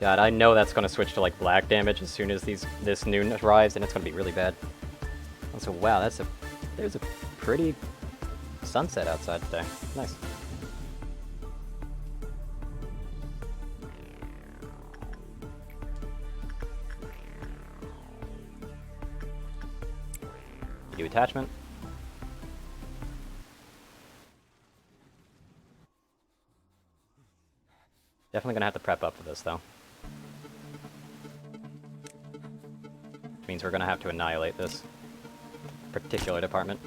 A: God, I know that's gonna switch to like black damage as soon as this noon arrives, and it's gonna be really bad. Also, wow, there's a pretty sunset outside today. Nice. Do attachment. Definitely gonna have to prep up for this though. Which means we're gonna have to annihilate this particular department.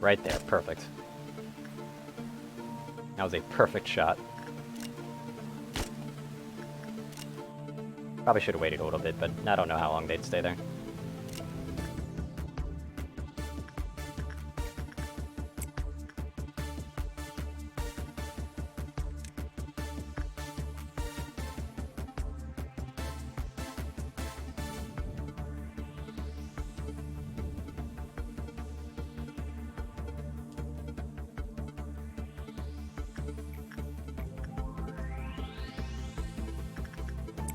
A: Right there, perfect. That was a perfect shot. Probably should have waited a little bit, but I don't know how long they'd stay there.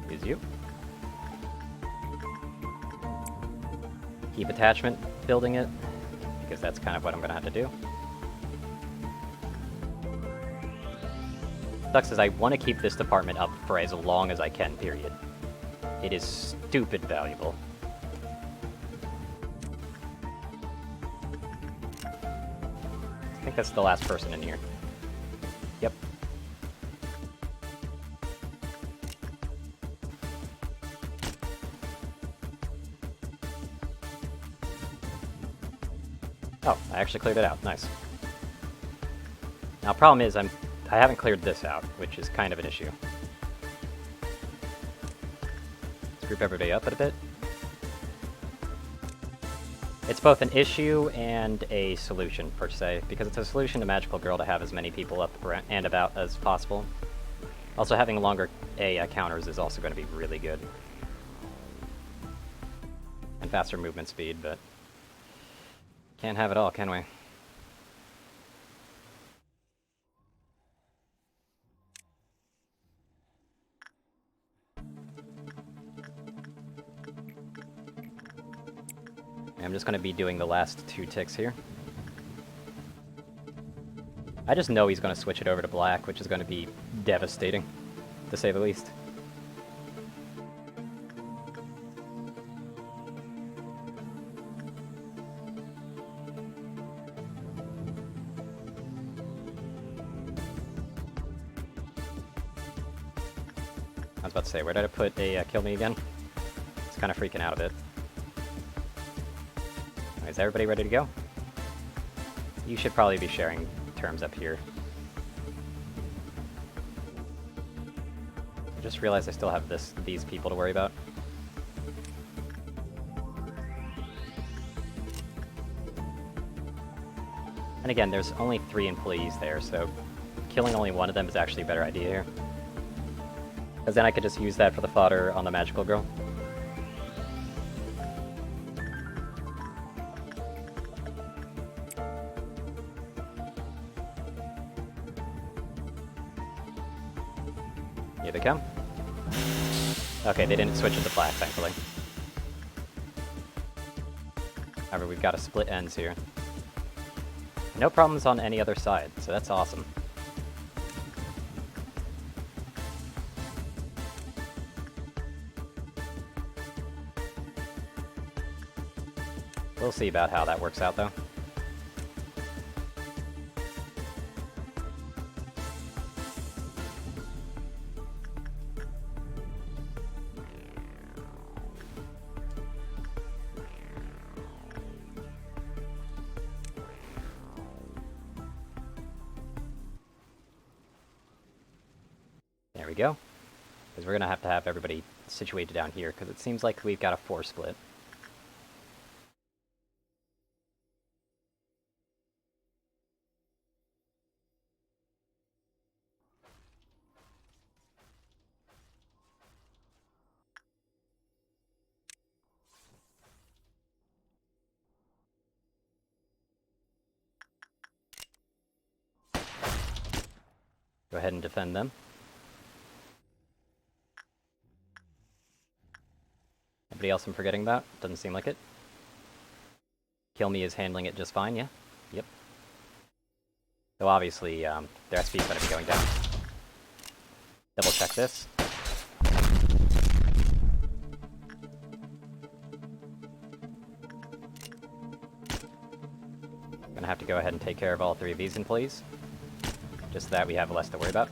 A: Use you. Keep attachment building it, because that's kind of what I'm going to have to do. Sucks is I want to keep this department up for as long as I can, period. It is stupid valuable. I think that's the last person in here. Yep. Oh, I actually cleared it out. Nice. Now, problem is, I haven't cleared this out, which is kind of an issue. Let's group everybody up a bit. It's both an issue and a solution, per se, because it's a solution to Magical Girl to have as many people up and about as possible. Also, having longer counters is also going to be really good. And faster movement speed, but can't have it all, can we? I'm just going to be doing the last 2 ticks here. I just know he's going to switch it over to black, which is going to be devastating, to say the least. about to say, where did I put a kill me again? It's kind of freaking out a bit. Is everybody ready to go? You should probably be sharing terms up here. I just realized I still have these people to worry about. And again, there's only 3 employees there, so killing only one of them is actually a better idea here. Because then I could just use that for the fodder on the magical girl. Here they come. Okay, they didn't switch into black, thankfully. However, we've got to split ends here. No problems on any other side, so that's awesome. We'll see about how that works out, though. There we go. Because we're going to have everybody situated down here, because it seems like we've got a 4 split. Go ahead and defend them. Anybody else I'm forgetting about? Doesn't seem like it. Kill Me is handling it just fine, yeah? Yep. So obviously, their SP is going to be going down. Double check this. Gonna have to go ahead and take care of all 3 of these employees. Just that we have less to worry about.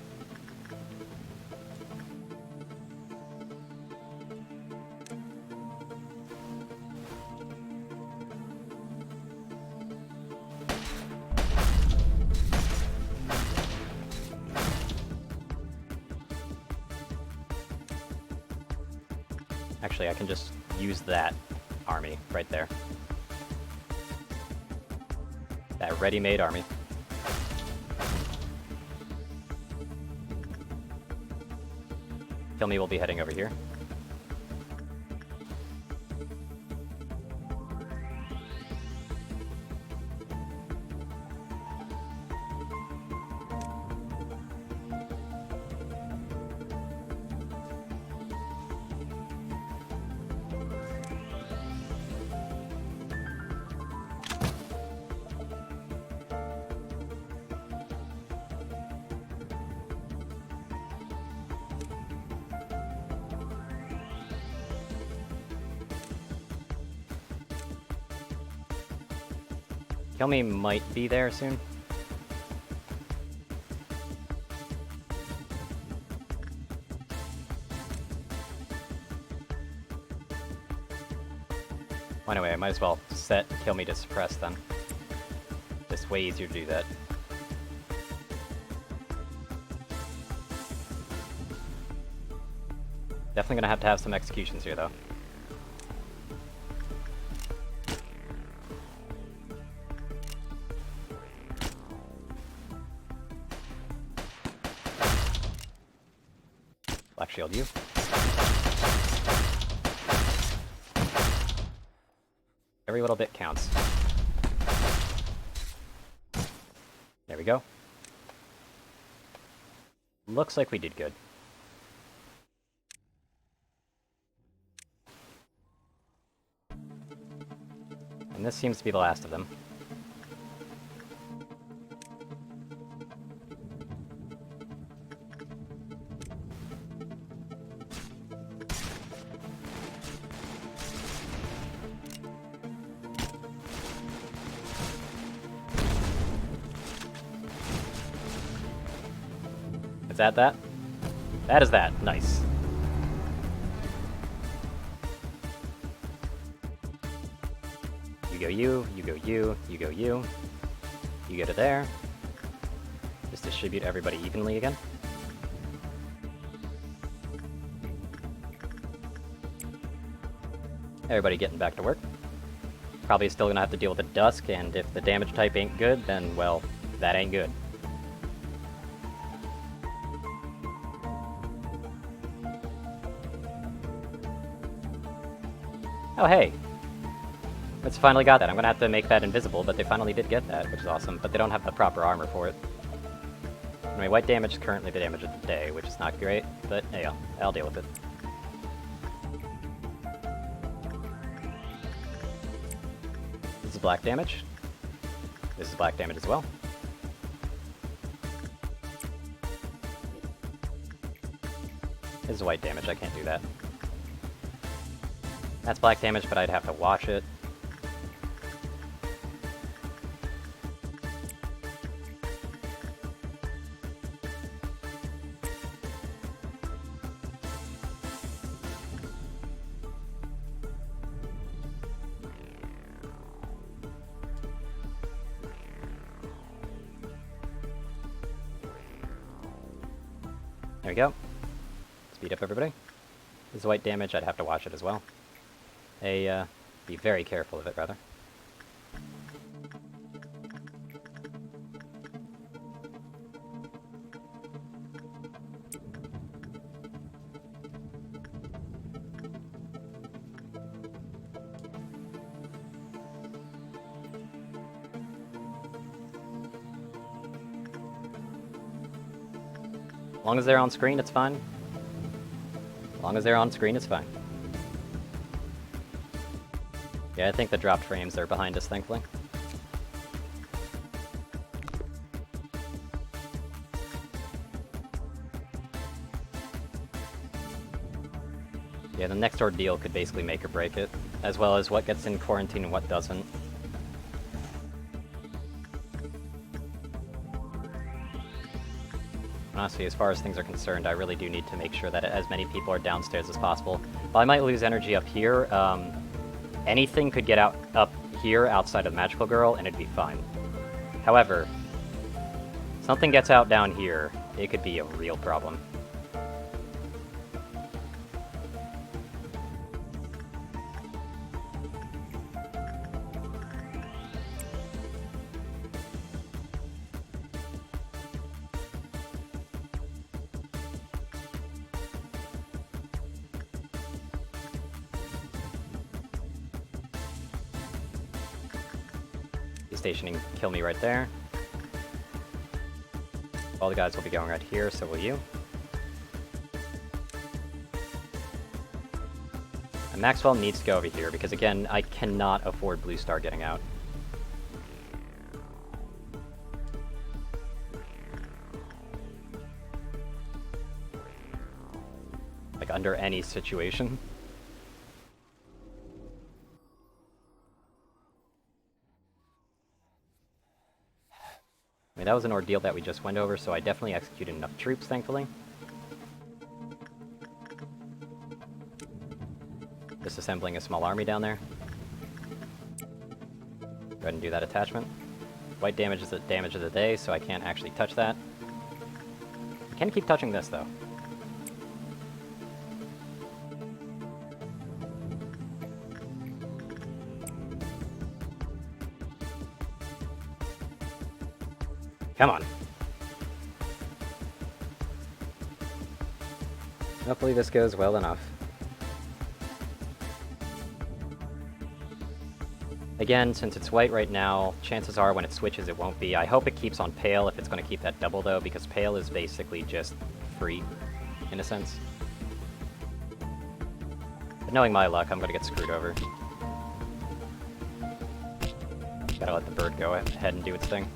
A: Actually, I can just use that army right there. That ready-made army. Kill Me will be heading over here. Kill Me might be there soon. Well, anyway, I might as well set Kill Me to suppress then. Just way easier to do that. Definitely gonna have to have some executions here, though. Black shield you. Every little bit counts. There we go. Looks like we did good. And this seems to be the last of them. Is that that? That is that. Nice. You go you, you go you, you go you. You go to there. Just distribute everybody evenly again. Everybody getting back to work. Probably still gonna have to deal with the Dusk, and if the damage type ain't good, then, well, that ain't good. Oh, hey! It's finally got that. I'm gonna have to make that invisible, but they finally did get that, which is awesome, but they don't have the proper armor for it. Anyway, white damage is currently the damage of the day, which is not great, but yeah, I'll deal with it. This is black damage. This is black damage as well. This is white damage, I can't do that. That's black damage, but I'd have to wash it. There we go. Speed up everybody. This is white damage, I'd have to watch it as well. Be very careful of it, rather. As long as they're on screen, it's fine. As long as they're on screen, it's fine. Yeah, I think the dropped frames are behind us, thankfully. Yeah, the next ordeal could basically make or break it, as well as what gets in quarantine and what doesn't. Honestly, as far as things are concerned, I really do need to make sure that as many people are downstairs as possible. While I might lose energy up here, anything could get out up here outside of Magical Girl, and it'd be fine. However, something gets out down here, it could be a real problem. Stationing kill me right there. All the guys will be going right here, so will you. And Maxwell needs to go over here, because again, I cannot afford Blue Star getting out. Like, under any situation. I mean, that was an ordeal that we just went over, so I definitely executed enough troops, thankfully. Just assembling a small army down there. Go ahead and do that attachment. White damage is the damage of the day, so I can't actually touch that. I can keep touching this, though. Come on. Hopefully this goes well enough. Again, since it's white right now, chances are when it switches it won't be. I hope it keeps on pale if it's going to keep that double though, because pale is basically just free, in a sense. But knowing my luck, I'm going to get screwed over. Gotta let the bird go ahead and do its thing.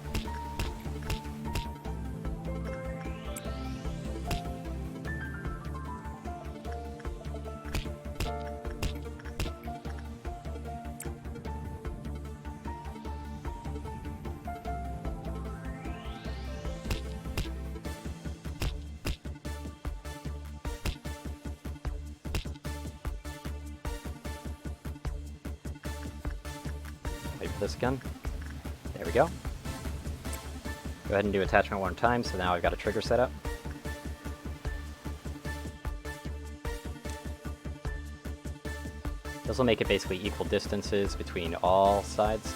A: this again. There we go. Go ahead and do attachment one time, so now I've got a trigger set up. This will make it basically equal distances between all sides.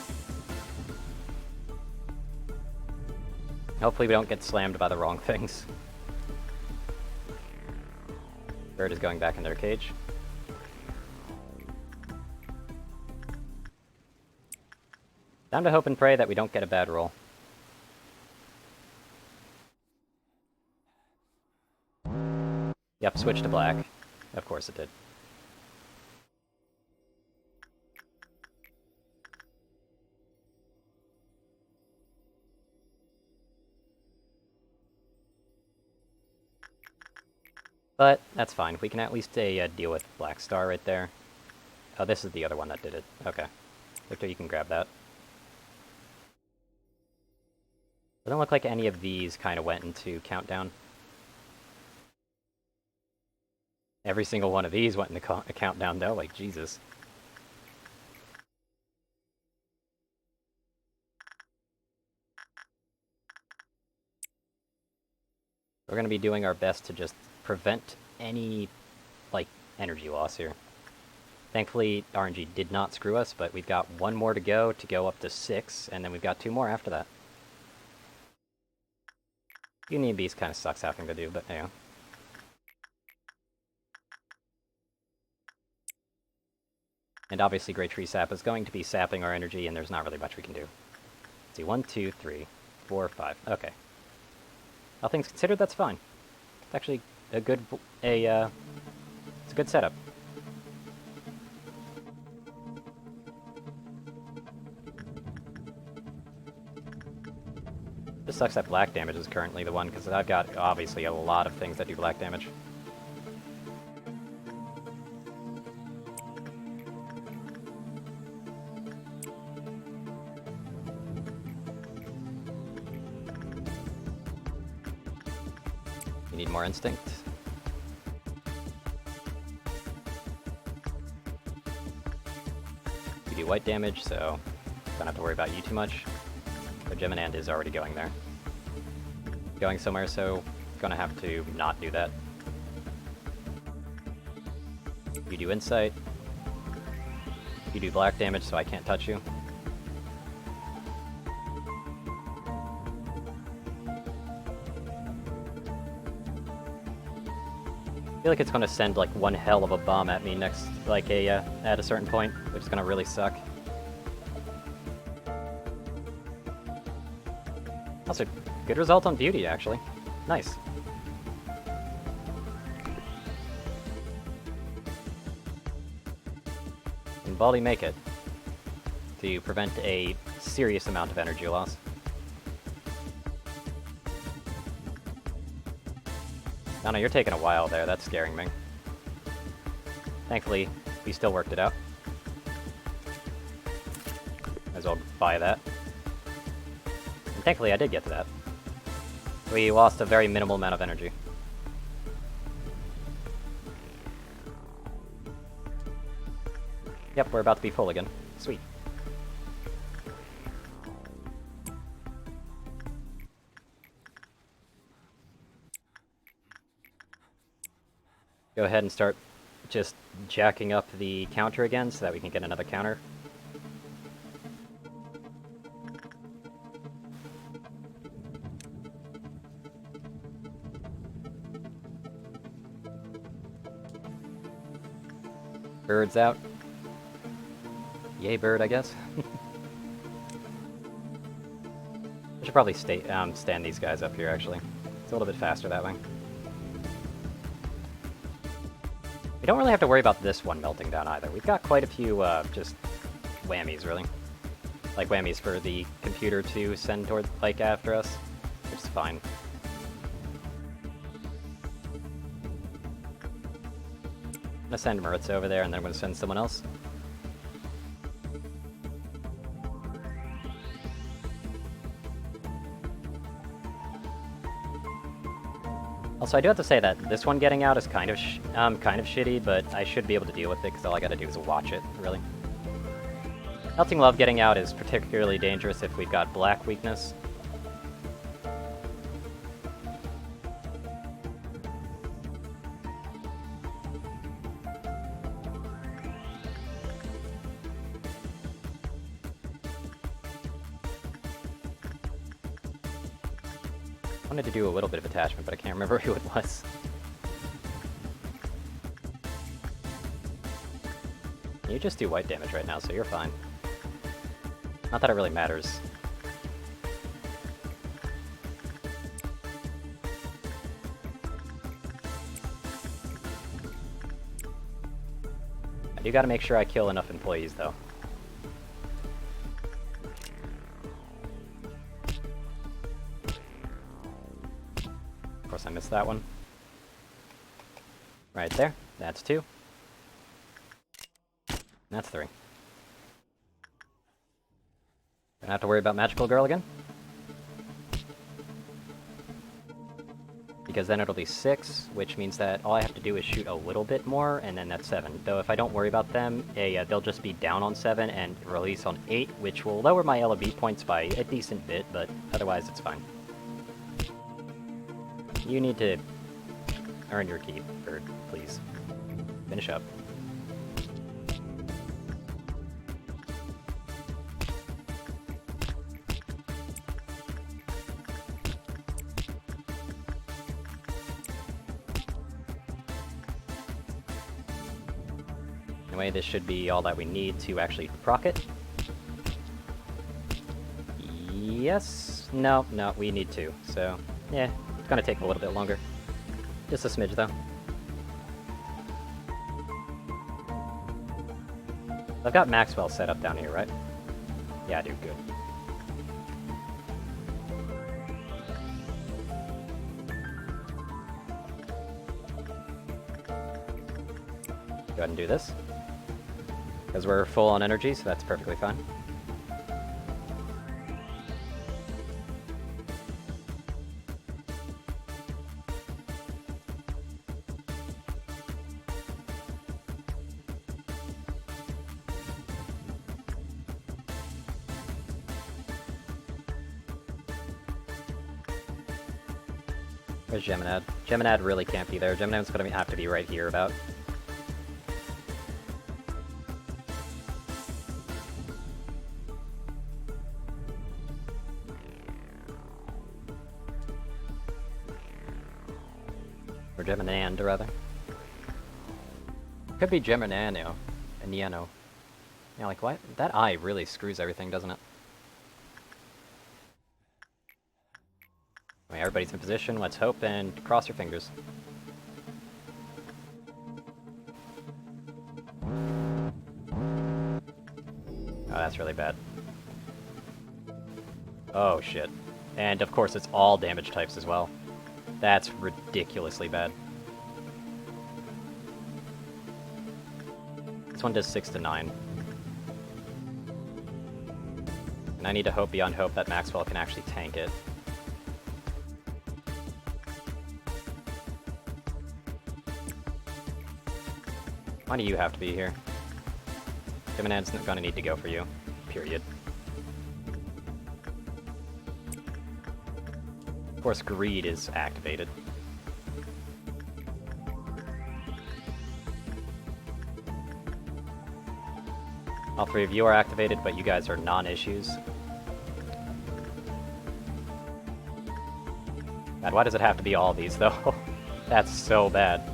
A: Hopefully we don't get slammed by the wrong things. Bird is going back in their cage. Time to hope and pray that we don't get a bad roll. Yep, switch to black. Of course it did. But that's fine. We can at least deal with Black Star right there. Oh, this is the other one that did it. Okay. Victor, you can grab that. Doesn't look like any of these kind of went into countdown. Every single one of these went into countdown, though. Like, Jesus. We're going to be doing our best to just prevent any, like, energy loss here. Thankfully, RNG did not screw us, but we've got one more to go up to 6, and then we've got 2 more after that. Union Beast kind of sucks having to do, but yeah. And obviously Great Tree Sap is going to be sapping our energy, and there's not really much we can do. Let's see, 1, 2, 3, 4, 5. Okay. All things considered, that's fine. It's actually a good, it's a good setup. This sucks that black damage is currently the one, because I've got, obviously, a lot of things that do black damage. You need more instinct. You do white damage, so don't have to worry about you too much. But Geminand is already going there. Going somewhere, so gonna have to not do that. You do insight. You do black damage, so I can't touch you. I feel like it's gonna send like one hell of a bomb at me next, like at a certain point, which is gonna really suck. Also, good result on Beauty, actually. Nice. Can Baldy make it to prevent a serious amount of energy loss? Oh no, you're taking a while there. That's scaring me. Thankfully, we still worked it out. Might as well buy that. And thankfully, I did get to that. We lost a very minimal amount of energy. Yep, we're about to be full again. Sweet. Go ahead and start just jacking up the counter again so that we can get another counter. Bird's out. Yay, bird, I guess. I should probably stand these guys up here, actually. It's a little bit faster that way. We don't really have to worry about this one melting down either. We've got quite a few, just whammies, really. Like whammies for the computer to send toward, like, after us, which is fine. I'm gonna send Maritza over there, and then I'm gonna send someone else. Also, I do have to say that this one getting out is kind of shitty, but I should be able to deal with it, because all I gotta do is watch it, really. Melting Love getting out is particularly dangerous if we've got black weakness. I wanted to do a little bit of attachment, but I can't remember who it was. You just do white damage right now, so you're fine. Not that it really matters. I do gotta make sure I kill enough employees, though. Of course, I missed that one. Right there. That's 2. That's 3. Don't have to worry about Magical Girl again. Because then it'll be 6, which means that all I have to do is shoot a little bit more, and then that's 7. Though if I don't worry about them, they'll just be down on 7 and release on 8, which will lower my LOB points by a decent bit, but otherwise it's fine. You need to earn your keep, Bird, please. Finish up. Anyway, this should be all that we need to actually proc it. Yes? No, we need 2, so yeah, it's gonna take a little bit longer. Just a smidge, though. I've got Maxwell set up down here, right? Yeah, I do, good. Go ahead and do this. Because we're full on energy, so that's perfectly fine. Where's Geminad? Geminad really can't be there. Geminad's gonna have to be right here about. Or Geminand, rather. Could be Geminano. And Niano. Yeah, like what? That eye really screws everything, doesn't it? I mean, everybody's in position, let's hope and cross your fingers. Oh, that's really bad. Oh, shit. And of course it's all damage types as well. That's ridiculously bad. This one does 6 to 9. And I need to hope beyond hope that Maxwell can actually tank it. Why do you have to be here? Geminad's gonna need to go for you. Period. Of course, Greed is activated. All 3 of you are activated, but you guys are non-issues. God, why does it have to be all these, though? That's so bad.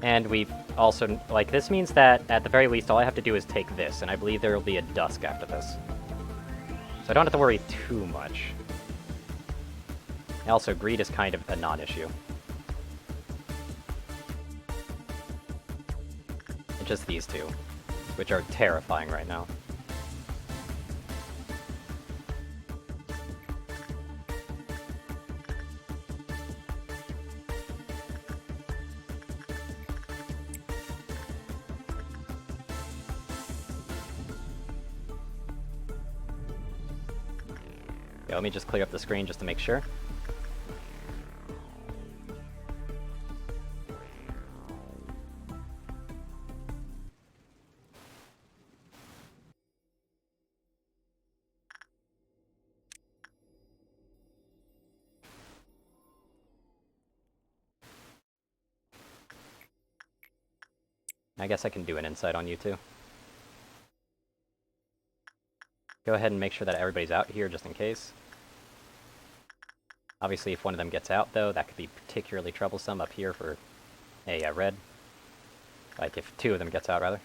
A: And we've also, like, this means that, at the very least, all I have to do is take this, and I believe there will be a Dusk after this. So I don't have to worry too much. Also, Greed is kind of a non-issue. And just these 2, which are terrifying right now. Let me just clear up the screen just to make sure. I guess I can do an insight on you too. Go ahead and make sure that everybody's out here just in case. Obviously, if one of them gets out, though, that could be particularly troublesome up here for a red. Like, if two of them gets out, rather.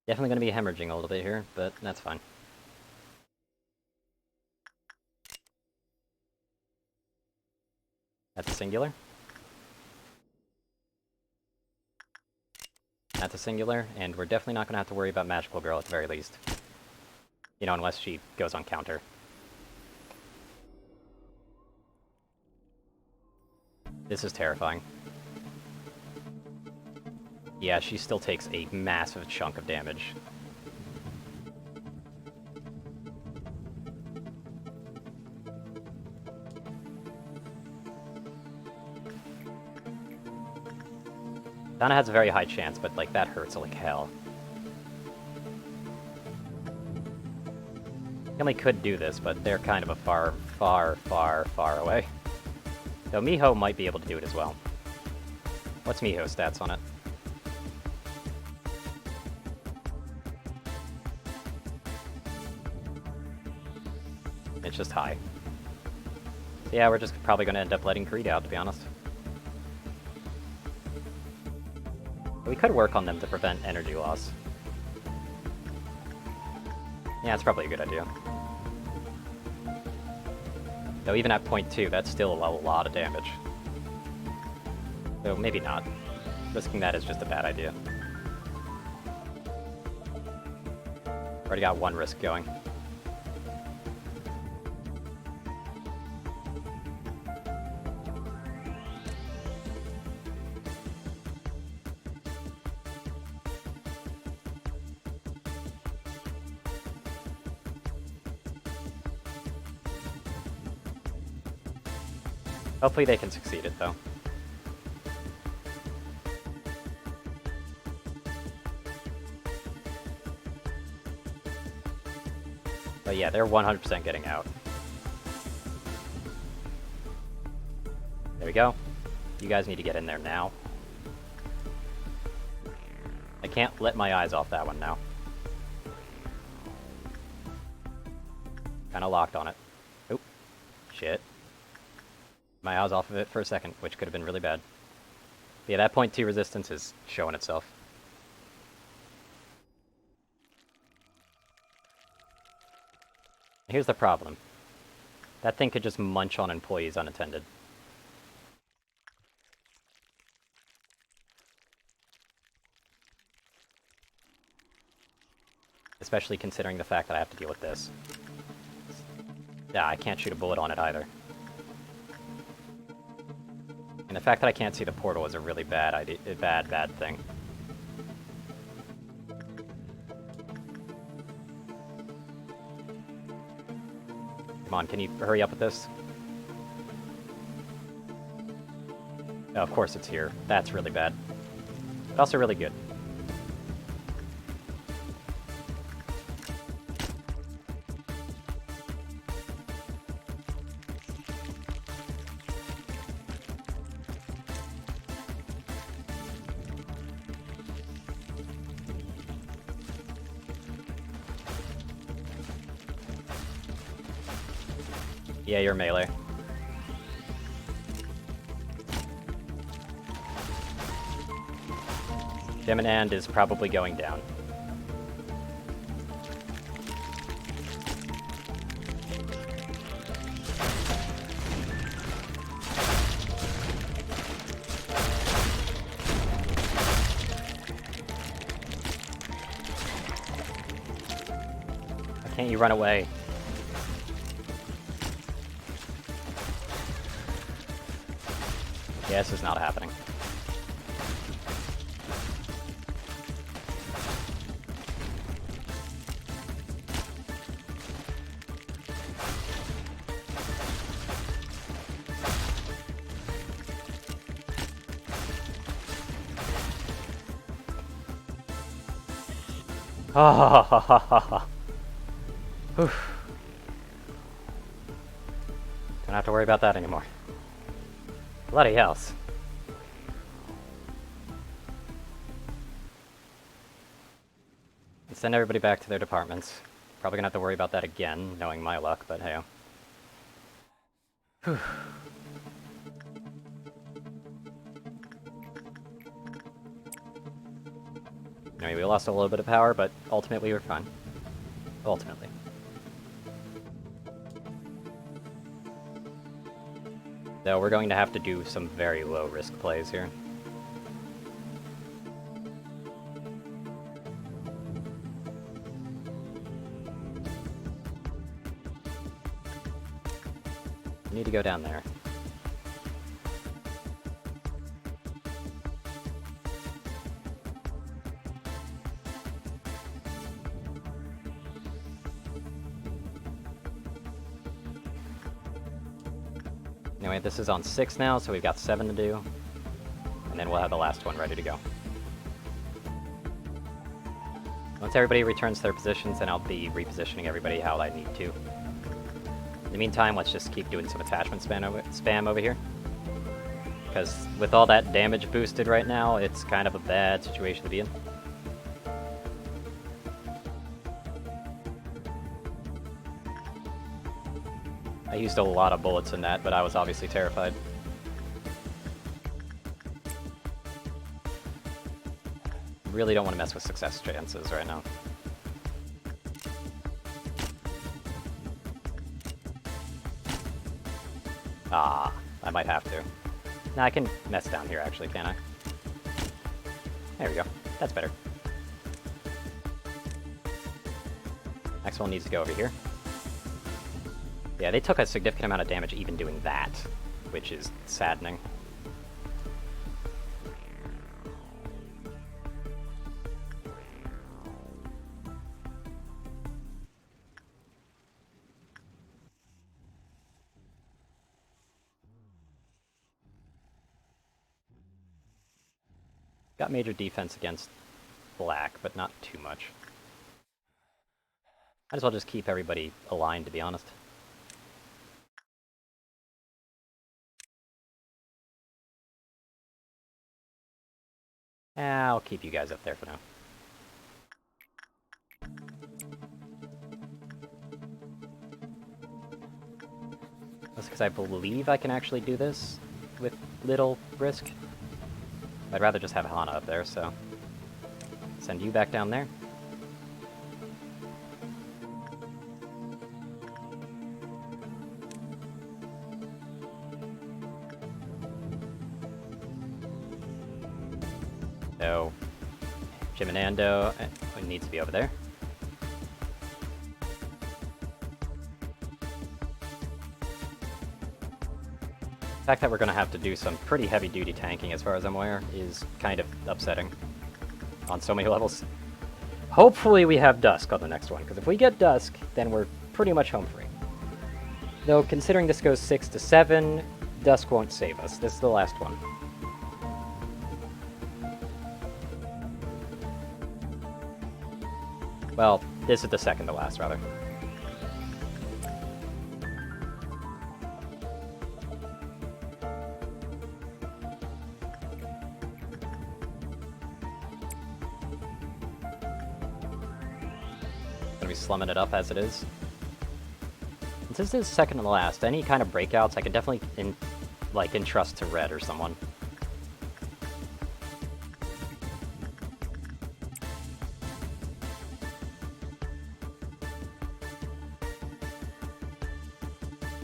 A: Definitely going to be hemorrhaging a little bit here, but that's fine. That's a singular. That's a singular, and we're definitely not going to have to worry about Magical Girl at the very least. You know, unless she goes on counter. This is terrifying. Yeah, she still takes a massive chunk of damage. Donna has a very high chance, but, like, that hurts like hell. Yumi could do this, but they're kind of a far, far, far, far away. Though Miho might be able to do it as well. What's Miho's stats on it? It's just high. So yeah, we're just probably going to end up letting Creed out, to be honest. We could work on them to prevent energy loss. Yeah, it's probably a good idea. Though even at point 2, that's still a lot of damage. So maybe not. Risking that is just a bad idea. Already got one risk going. Hopefully they can succeed it, though. But yeah, they're 100% getting out. There we go. You guys need to get in there now. I can't let my eyes off that one now. Kinda locked on it. Oop. Shit. My eyes off of it for a second, which could have been really bad. But yeah, that point 2 resistance is showing itself. Here's the problem. That thing could just munch on employees unattended. Especially considering the fact that I have to deal with this. Yeah, I can't shoot a bullet on it either. And the fact that I can't see the portal is a really bad idea, bad thing. Come on, can you hurry up with this? Oh, of course it's here. That's really bad. But also really good. Yeah, you're melee. Geminand is probably going down. Why can't you run away? Yeah, this is not happening. Ah, ha, ha, ha, ha. Oof. Don't have to worry about that anymore. Bloody hells. send everybody back to their departments. Probably gonna have to worry about that again, knowing my luck, but hey. Whew. Anyway, we lost a little bit of power, but ultimately we're fine. Ultimately. Though we're going to have to do some very low-risk plays here. We need to go down there. Anyway, this is on 6 now, so we've got 7 to do. And then we'll have the last one ready to go. Once everybody returns to their positions, then I'll be repositioning everybody how I need to. In the meantime, let's just keep doing some attachment spam over here. Because with all that damage boosted right now, it's kind of a bad situation to be in. I used a lot of bullets in that, but I was obviously terrified. Really don't want to mess with success chances right now. Ah, I might have to. Nah, I can mess down here actually, can't I? There we go. That's better. Next one needs to go over here. Yeah, they took a significant amount of damage even doing that, which is saddening. Got major defense against black, but not too much. Might as well just keep everybody aligned, to be honest. I'll keep you guys up there for now. That's because I believe I can actually do this with little risk. I'd rather just have Hana up there, so... Send you back down there. So... Jim and Ando needs to be over there. The fact that we're going to have to do some pretty heavy-duty tanking, as far as I'm aware, is kind of upsetting on so many levels. Hopefully we have Dusk on the next one, because if we get Dusk, then we're pretty much home free. Though, considering this goes 6 to 7, Dusk won't save us. This is the last one. Well, this is the second to last, rather. Gonna be slumming it up as it is. Since this is second to last, any kind of breakouts I could definitely entrust to Red or someone.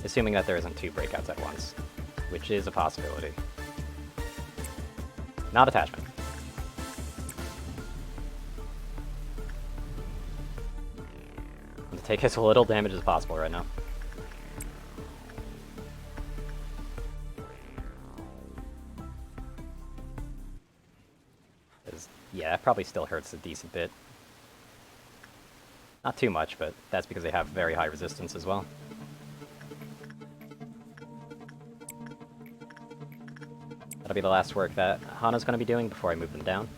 A: Assuming that there isn't 2 breakouts at once, which is a possibility. Not attachment. To take as little damage as possible right now. Yeah, it probably still hurts a decent bit. Not too much, but that's because they have very high resistance as well. That'll be the last work that Hana's going to be doing before I move them down.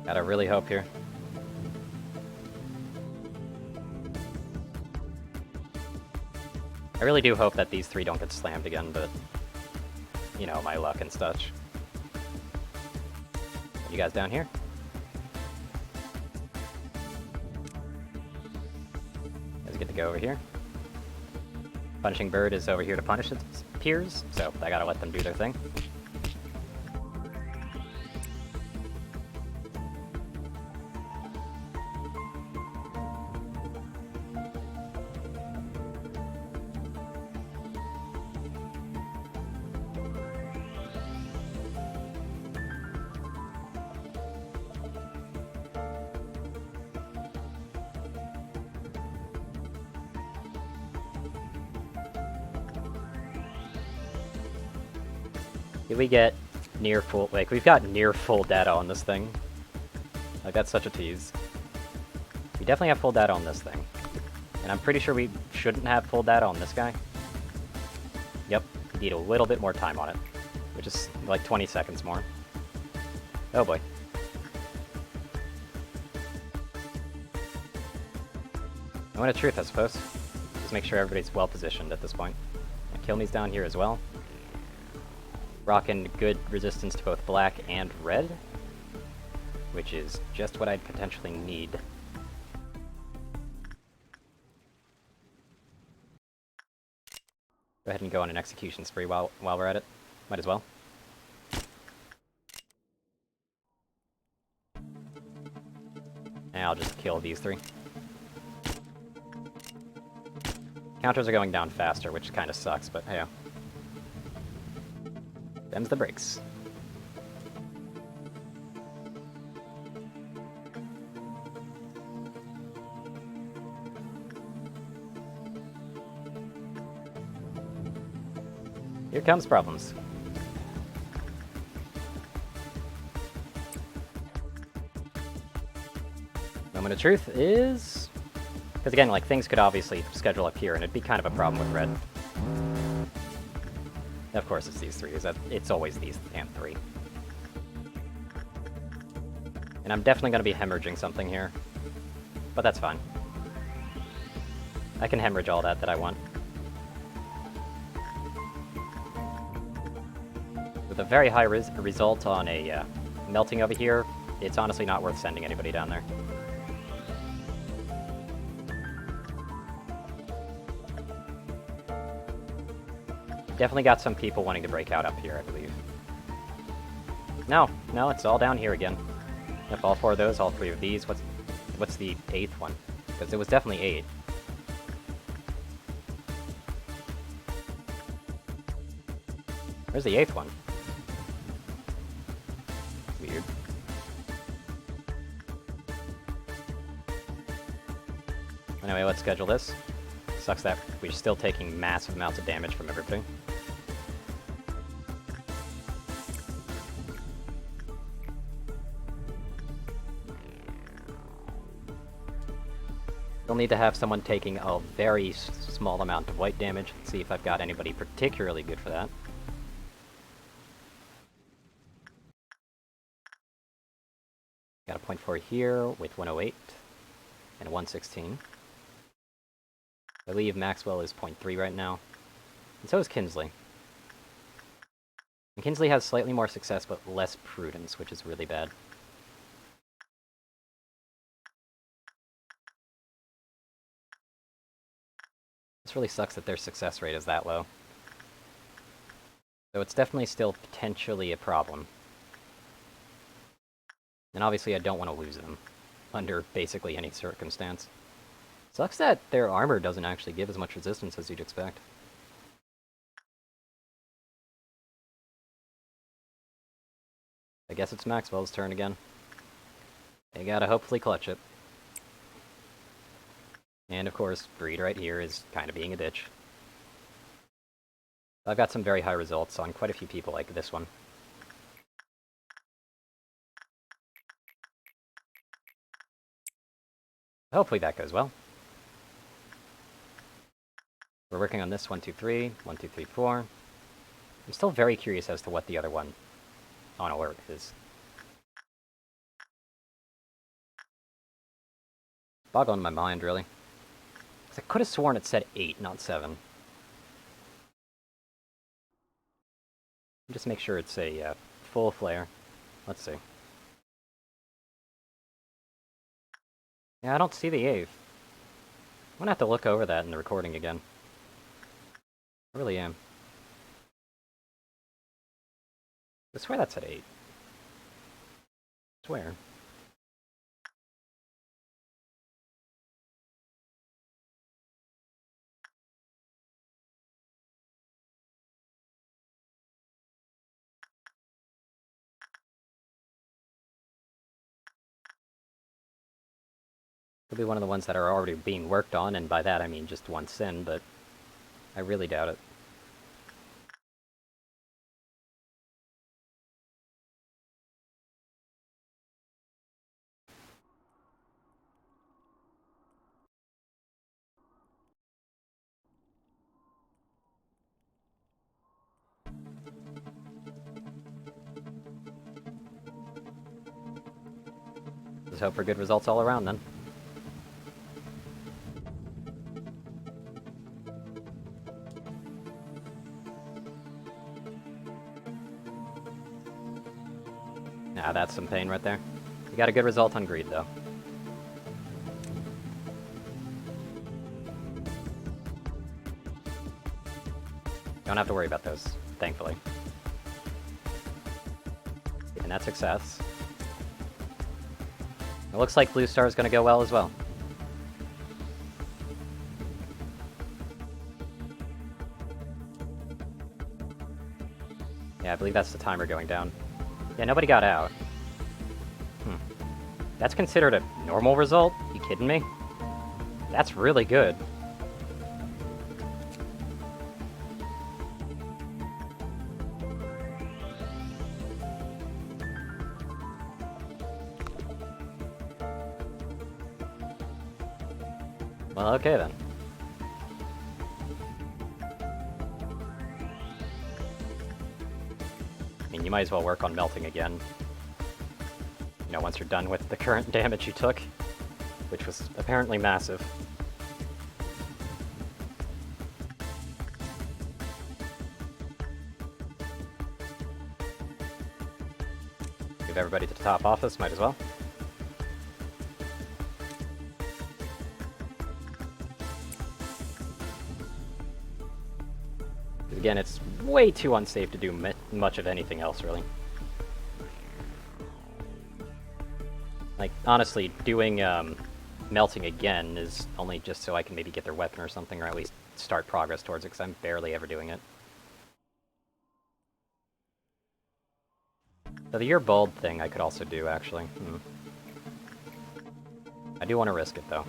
A: Gotta really hope here. I really do hope that these three don't get slammed again, but... You know, my luck and such. You guys down here? You guys get to go over here. Punishing Bird is over here to punish its peers, so I gotta let them do their thing. Did we get near full... Like, we've got near full data on this thing. Like, that's such a tease. We definitely have full data on this thing. And I'm pretty sure we shouldn't have full data on this guy. Yep, we need a little bit more time on it. Which is, like, 20 seconds more. Oh boy. Moment of truth, I suppose. Just make sure everybody's well-positioned at this point. Kill me's down here as well. Rocking good resistance to both black and red, which is just what I'd potentially need. Go ahead and go on an execution spree while we're at it. Might as well. And I'll just kill these three. Counters are going down faster, which kind of sucks, but hey. Them's the breaks. Here comes problems. Moment of truth is... Because again, like, things could obviously schedule up here, and it'd be kind of a problem with red. Of course it's these three, it's always these and three. And I'm definitely going to be hemorrhaging something here. But that's fine. I can hemorrhage all that I want. With a very high result on a melting over here, it's honestly not worth sending anybody down there. Definitely got some people wanting to break out up here, I believe. No, it's all down here again. Yep, all four of those, all three of these. What's the eighth one? Because it was definitely 8. Where's the 8th one? Weird. Anyway, let's schedule this. Sucks that we're still taking massive amounts of damage from everything. You'll need to have someone taking a very small amount of white damage. Let's see if I've got anybody particularly good for that. Got a 0.4 here with 108 and 116. I believe Maxwell is 0.3 right now. And so is Kinsley. And Kinsley has slightly more success but less prudence, which is really bad. This really sucks that their success rate is that low. So it's definitely still potentially a problem. And obviously I don't want to lose them under basically any circumstance. Sucks that their armor doesn't actually give as much resistance as you'd expect. I guess it's Maxwell's turn again. They gotta hopefully clutch it. And of course, Breed right here is kind of being a bitch. I've got some very high results on quite a few people like this one. Hopefully that goes well. We're working on this 1, 2, 3, 1, 2, 3, 4. I'm still very curious as to what the other one on alert is. Boggling my mind, really. I could have sworn it said 8, not 7. Just make sure it's a full flare. Let's see. Yeah, I don't see the 8th. I'm gonna have to look over that in the recording again. I really am. I swear that's at 8. I swear. Could be one of the ones that are already being worked on, and by that I mean just one sin, but I really doubt it. Let's hope for good results all around then. Ah, that's some pain right there. You got a good result on greed, though. Don't have to worry about those, thankfully. And that's success. It looks like Blue Star is going to go well as well. Yeah, I believe that's the timer going down. Yeah, nobody got out. That's considered a normal result? You kidding me? That's really good. Well, okay then. I mean, you might as well work on melting again. You know, once you're done with the current damage you took, which was apparently massive. Move everybody to the top office, might as well. Again, it's way too unsafe to do much of anything else, really. Like, honestly, doing melting again is only just so I can maybe get their weapon or something, or at least start progress towards it, because I'm barely ever doing it. So the You're Bold thing I could also do, actually. I do want to risk it, though.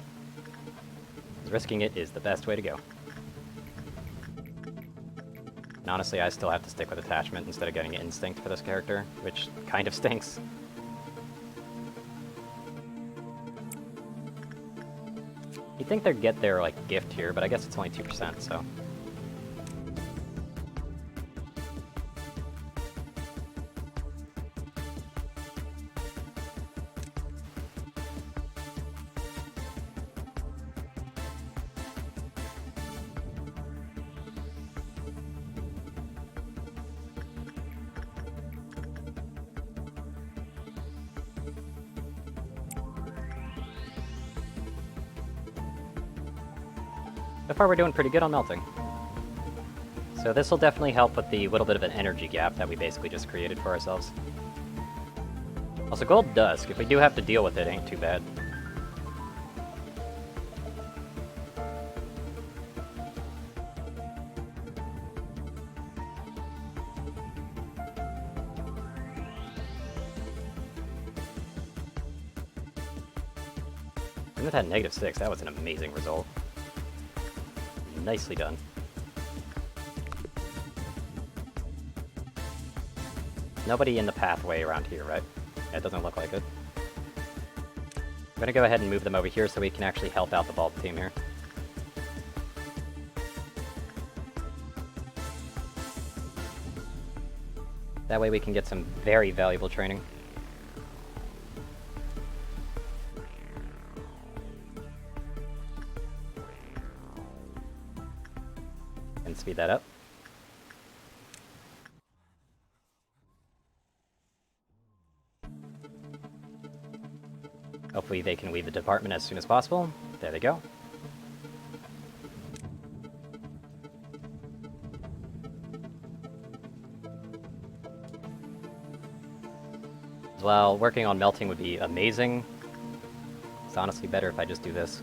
A: Because risking it is the best way to go. And honestly, I still have to stick with attachment instead of getting instinct for this character, which kind of stinks. You'd think they'd get their, like, gift here, but I guess it's only 2%, so... So far we're doing pretty good on melting. So this will definitely help with the little bit of an energy gap that we basically just created for ourselves. Also, Gold Dusk, if we do have to deal with it, ain't too bad. And with that -6, that was an amazing result. Nicely done. Nobody in the pathway around here, right? It doesn't look like it. I'm gonna go ahead and move them over here so we can actually help out the Bulb team here. That way we can get some very valuable training. And speed that up. Hopefully they can leave the department as soon as possible. There they go. As well, working on melting would be amazing. It's honestly better if I just do this.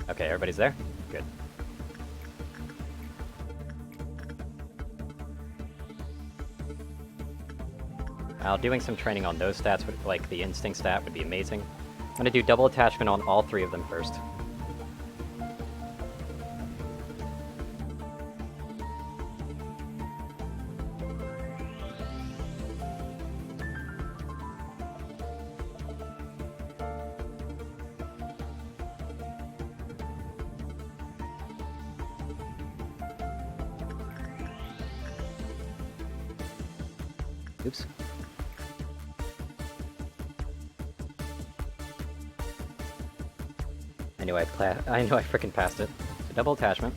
A: Okay, everybody's there? Good. Now, doing some training on those stats, like the instinct stat, would be amazing. I'm gonna do double attachment on all 3 of them first. Oops. I knew I frickin' passed it. So double attachment.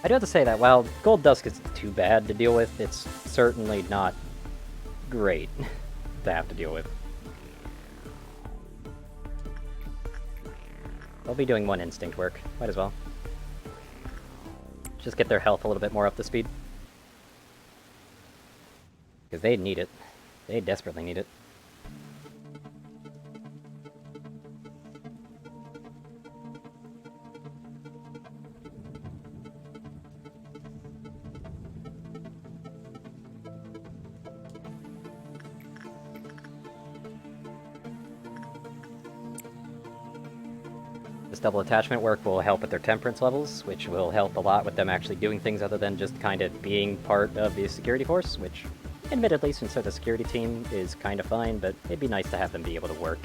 A: I do have to say that while Gold Dust isn't too bad to deal with, it's certainly not great to have to deal with. I'll be doing 1 instinct work. Might as well. Just get their health a little bit more up to speed. Because they need it. They desperately need it. This double attachment work will help with their temperance levels, which will help a lot with them actually doing things other than just kind of being part of the security force, which, admittedly, since they're the security team, is kind of fine, but it'd be nice to have them be able to work.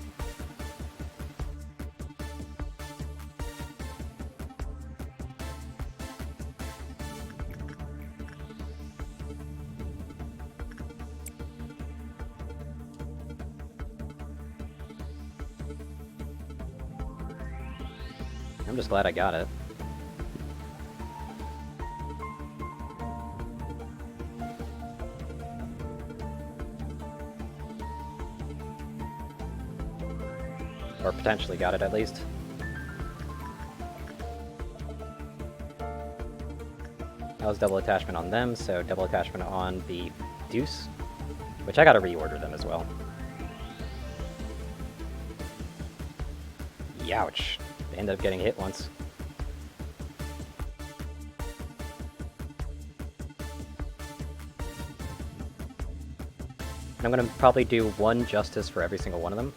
A: I'm just glad I got it. Or potentially got it, at least. That was double attachment on them, so double attachment on the Deuce, which I gotta reorder them as well. Youch. They ended up getting hit once. I'm gonna probably do 1 justice for every single one of them.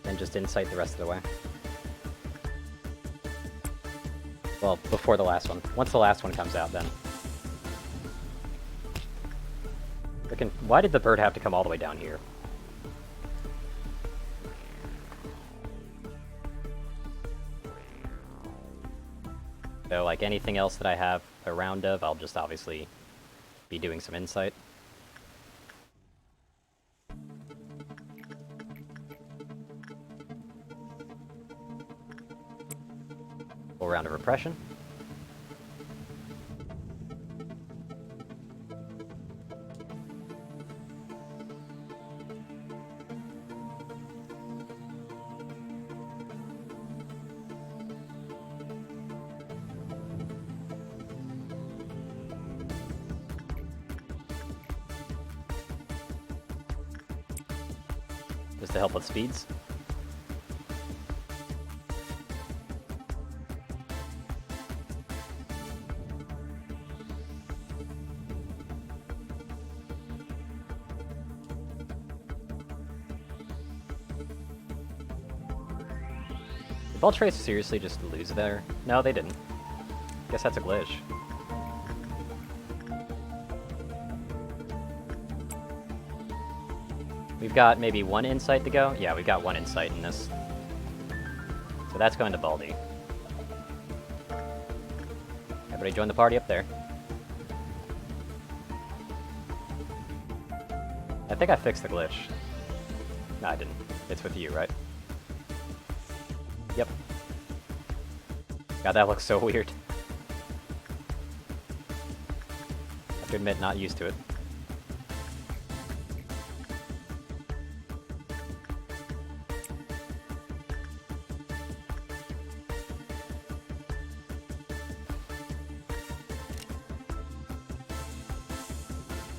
A: Then just insight the rest of the way. Well, before the last one. Once the last one comes out, then. Frickin', why did the bird have to come all the way down here? So, like anything else that I have a round of, I'll just obviously be doing some insight. Full round of repression. Just to help with speeds. Did Baltrace seriously just lose there? No, they didn't. Guess that's a glitch. We've got maybe one insight to go? Yeah, we've got one insight in this. So that's going to Baldi. Everybody join the party up there. I think I fixed the glitch. No, I didn't. It's with you, right? Yep. God, that looks so weird. I have to admit, not used to it.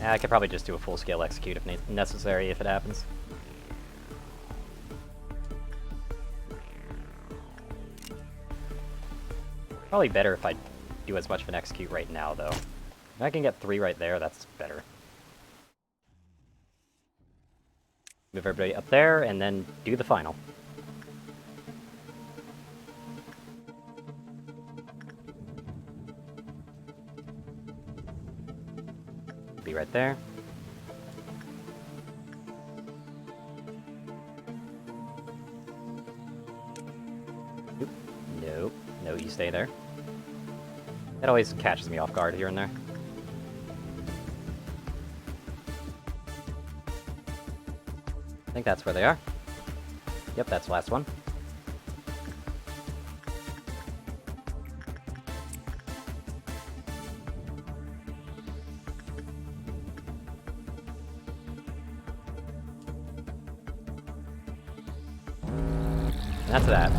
A: I could probably just do a full-scale execute if necessary, if it happens. Probably better if I do as much of an execute right now, though. If I can get 3 right there, that's better. Move everybody up there, and then do the final. Be right there. Oop. No. No, you stay there. It always catches me off guard here and there. I think that's where they are. Yep, that's the last one. That's that.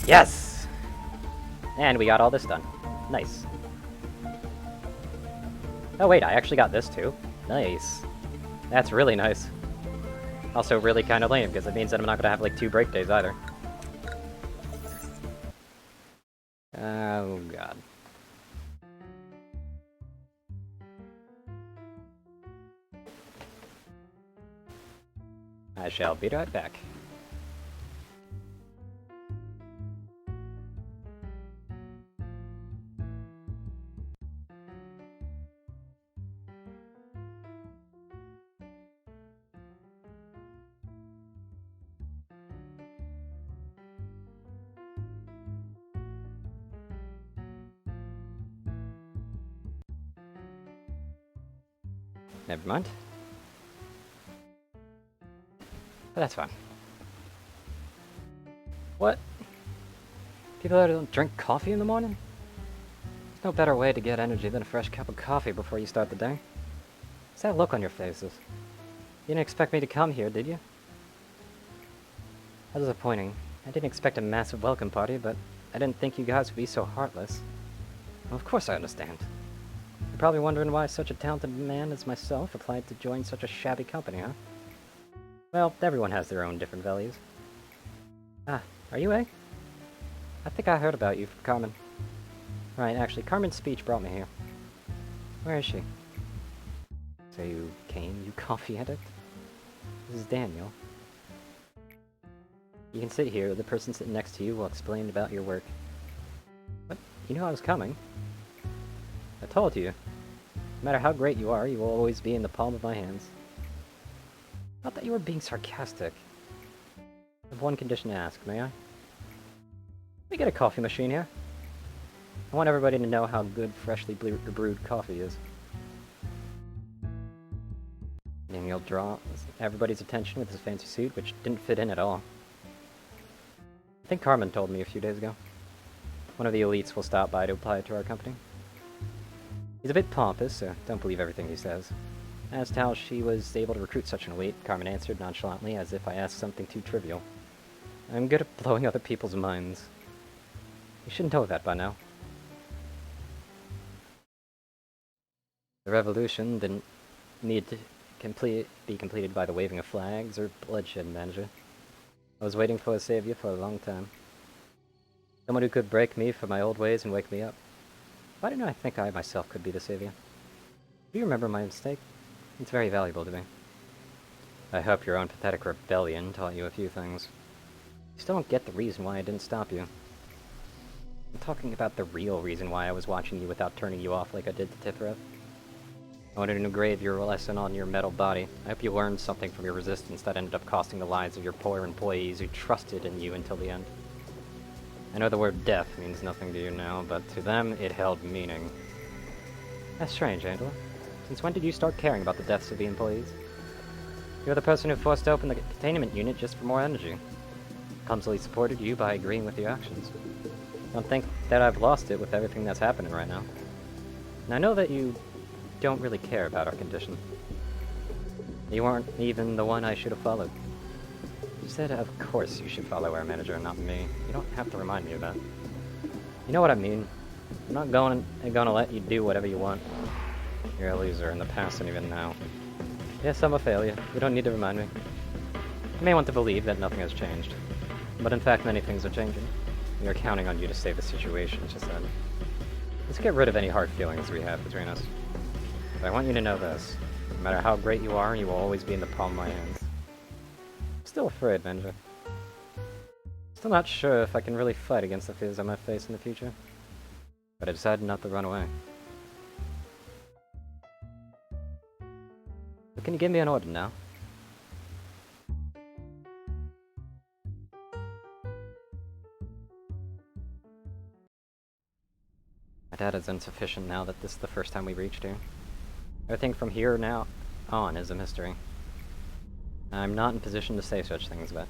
A: Yes! And we got all this done. Nice. Oh wait, I actually got this too. Nice. That's really nice. Also really kind of lame, because it means that I'm not going to have like 2 break days either. Oh god. I shall be right back. Never mind. But that's fine. What? People that don't drink coffee in the morning? There's no better way to get energy than a fresh cup of coffee before you start the day. What's that look on your faces? You didn't expect me to come here, did you? How disappointing. I didn't expect a massive welcome party, but I didn't think you guys would be so heartless. Well, of course I understand. You're probably wondering why such a talented man as myself applied to join such a shabby company, huh? Well, everyone has their own different values. Ah, are you A? I think I heard about you from Carmen. Right, actually, Carmen's speech brought me here. Where is she? So you came, you coffee addict? This is Daniel. You can sit here, the person sitting next to you will explain about your work. What? You knew I was coming? I told you. No matter how great you are, you will always be in the palm of my hands. Not that you were being sarcastic. I have one condition to ask, may I? Let me get a coffee machine here. I want everybody to know how good freshly brewed coffee is. Daniel draws everybody's attention with his fancy suit, which didn't fit in at all. I think Carmen told me a few days ago. One of the elites will stop by to apply to our company. He's a bit pompous, so don't believe everything he says. As to how she was able to recruit such an elite, Carmen answered nonchalantly as if I asked something too trivial. I'm good at blowing other people's minds. You should know that by now. The revolution didn't need to be completed by the waving of flags or bloodshed, manager. I was waiting for a savior for a long time. Someone who could break me from my old ways and wake me up. Why didn't I think I myself could be the savior? Do you remember my mistake? It's very valuable to me. I hope your own pathetic rebellion taught you a few things. You still don't get the reason why I didn't stop you. I'm talking about the real reason why I was watching you without turning you off like I did to Tifereth. I wanted to engrave your lesson on your metal body. I hope you learned something from your resistance that ended up costing the lives of your poor employees who trusted in you until the end. I know the word death means nothing to you now, but to them it held meaning. That's strange, Angela. Since when did you start caring about the deaths of the employees? You're the person who forced open the containment unit just for more energy. Clumsily supported you by agreeing with your actions. Don't think that I've lost it with everything that's happening right now. And I know that you don't really care about our condition. You weren't even the one I should have followed. You said, of course you should follow our manager, not me. You don't have to remind me of that. You know what I mean. I'm not gonna let you do whatever you want. You're a loser in the past and even now. Yes, I'm a failure. You don't need to remind me. You may want to believe that nothing has changed. But in fact, many things are changing. We are counting on you to save the situation, she said. Let's get rid of any hard feelings we have between us. But I want you to know this. No matter how great you are, you will always be in the palm of my hands. I'm still afraid, Manager. Still not sure if I can really fight against the fears I might face in the future. But I decided not to run away. So can you give me an order now? My data is insufficient now that this is the first time we reached here. Everything from here now on is a mystery. I'm not in position to say such things, but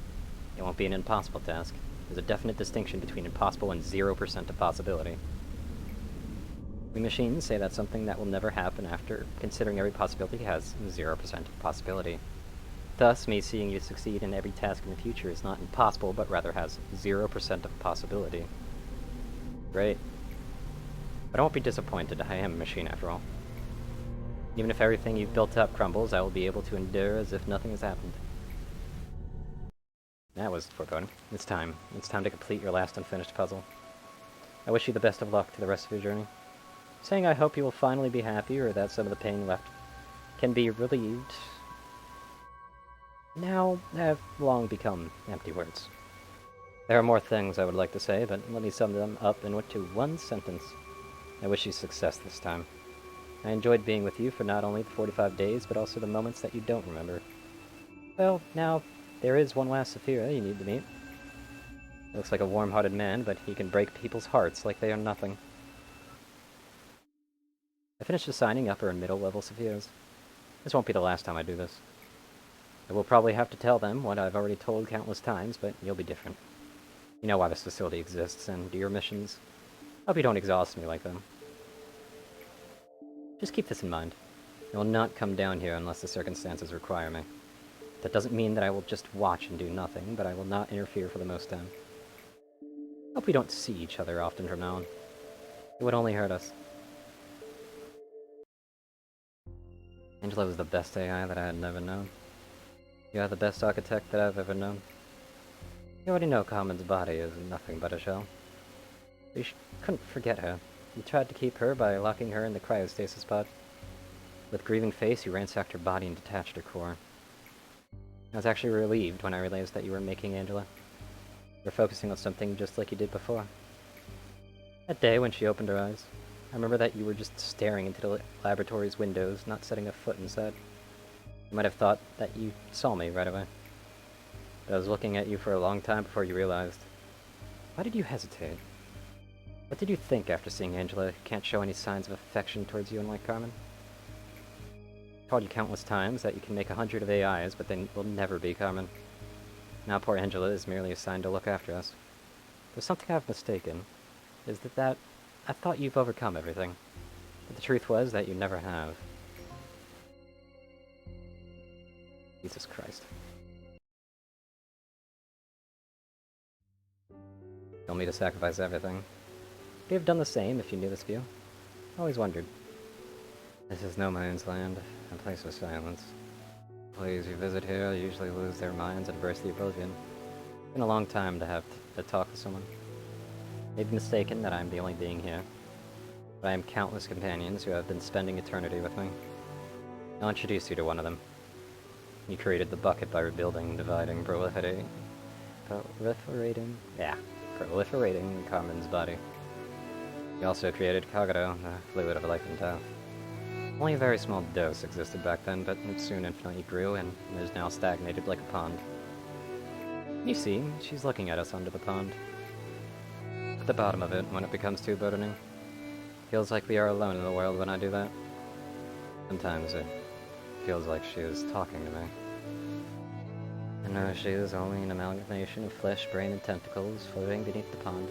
A: it won't be an impossible task. There's a definite distinction between impossible and 0% of possibility. We machines say that's something that will never happen after considering every possibility has 0% of possibility. Thus, me seeing you succeed in every task in the future is not impossible, but rather has 0% of possibility. Great. But I won't be disappointed. I am a machine after all. Even if everything you've built up crumbles, I will be able to endure as if nothing has happened. That was foreboding. It's time. It's time to complete your last unfinished puzzle. I wish you the best of luck to the rest of your journey. Saying I hope you will finally be happy or that some of the pain left can be relieved now have long become empty words. There are more things I would like to say, but let me sum them up into one sentence. I wish you success this time. I enjoyed being with you for not only the 45 days, but also the moments that you don't remember. Well, now, there is one last Saphira you need to meet. Looks like a warm-hearted man, but he can break people's hearts like they are nothing. I finished assigning upper and middle level Saphiras. This won't be the last time I do this. I will probably have to tell them what I've already told countless times, but you'll be different. You know why this facility exists, and do your missions. Hope you don't exhaust me like them. Just keep this in mind. I will not come down here unless the circumstances require me. That doesn't mean that I will just watch and do nothing, but I will not interfere for the most time. Hope we don't see each other often from now on. It would only hurt us. Angela was the best AI that I had never known. You are the best architect that I've ever known. You already know Carmen's body is nothing but a shell. You couldn't forget her. You tried to keep her by locking her in the cryostasis pod. With grieving face, you ransacked her body and detached her core. I was actually relieved when I realized that you were making Angela. You were focusing on something just like you did before. That day when she opened her eyes, I remember that you were just staring into the laboratory's windows, not setting a foot inside. You might have thought that you saw me right away. But I was looking at you for a long time before you realized. Why did you hesitate? What did you think after seeing Angela who can't show any signs of affection towards you unlike Carmen? I told you countless times that you can make 100 of AIs, but they will never be Carmen. Now poor Angela is merely assigned to look after us. There's something I've mistaken. Is that I thought you've overcome everything. But the truth was that you never have. Jesus Christ. You want me to sacrifice everything? Would you have done the same if you knew this view? I always wondered. This is no man's land, a place of silence. Employees who visit here usually lose their minds and embrace the oblivion. It's been a long time to have to talk to someone. May be mistaken that I'm the only being here, but I am countless companions who have been spending eternity with me. I'll introduce you to one of them. You created the bucket by rebuilding, dividing, proliferating Carmen's body. You also created Kagero, the fluid of life and death. Only a very small dose existed back then, but it soon infinitely grew and is now stagnated like a pond. You see, she's looking at us under the pond. At the bottom of it, when it becomes too burdening. Feels like we are alone in the world when I do that. Sometimes it feels like she is talking to me. And no, she is only an amalgamation of flesh, brain, and tentacles floating beneath the pond.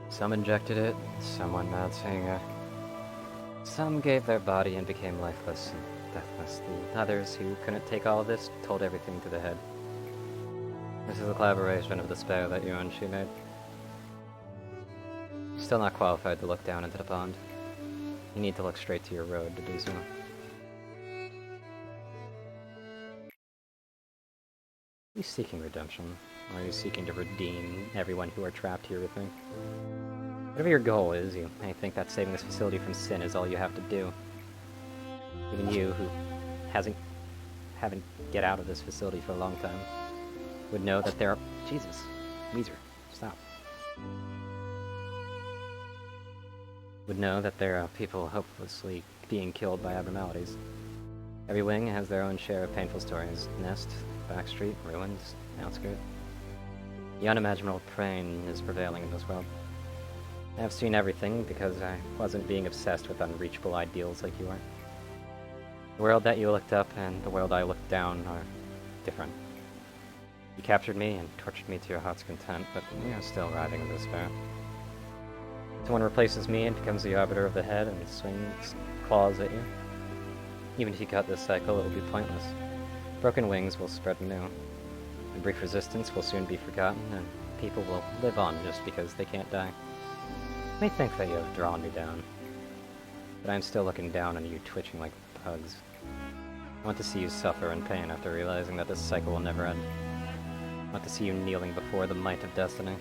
A: Some injected it, some went mad seeing it. Some gave their body and became lifeless and deathless. The others, who couldn't take all of this, told everything to the head. This is a collaboration of despair that you and she made. You're still not qualified to look down into the pond. You need to look straight to your road to do so. Are you seeking redemption? Or are you seeking to redeem everyone who are trapped here with me? Whatever your goal is, you may think that saving this facility from sin is all you have to do. Even you, who haven't get out of this facility for a long time, would know that there are... Jesus. Weezer. Stop. Would know that there are people hopelessly being killed by abnormalities. Every wing has their own share of painful stories. Nest, backstreet, ruins, outskirt. The unimaginable pain is prevailing in this world. I have seen everything because I wasn't being obsessed with unreachable ideals like you are. The world that you looked up and the world I looked down are different. You captured me and tortured me to your heart's content, but we are still writhing in despair. Someone replaces me and becomes the arbiter of the head and swings claws at you. Even if you cut this cycle, it will be pointless. Broken wings will spread anew. And brief resistance will soon be forgotten, and people will live on just because they can't die. You may think that you have drawn me down, but I am still looking down on you twitching like bugs. I want to see you suffer in pain after realizing that this cycle will never end. I want to see you kneeling before the might of destiny.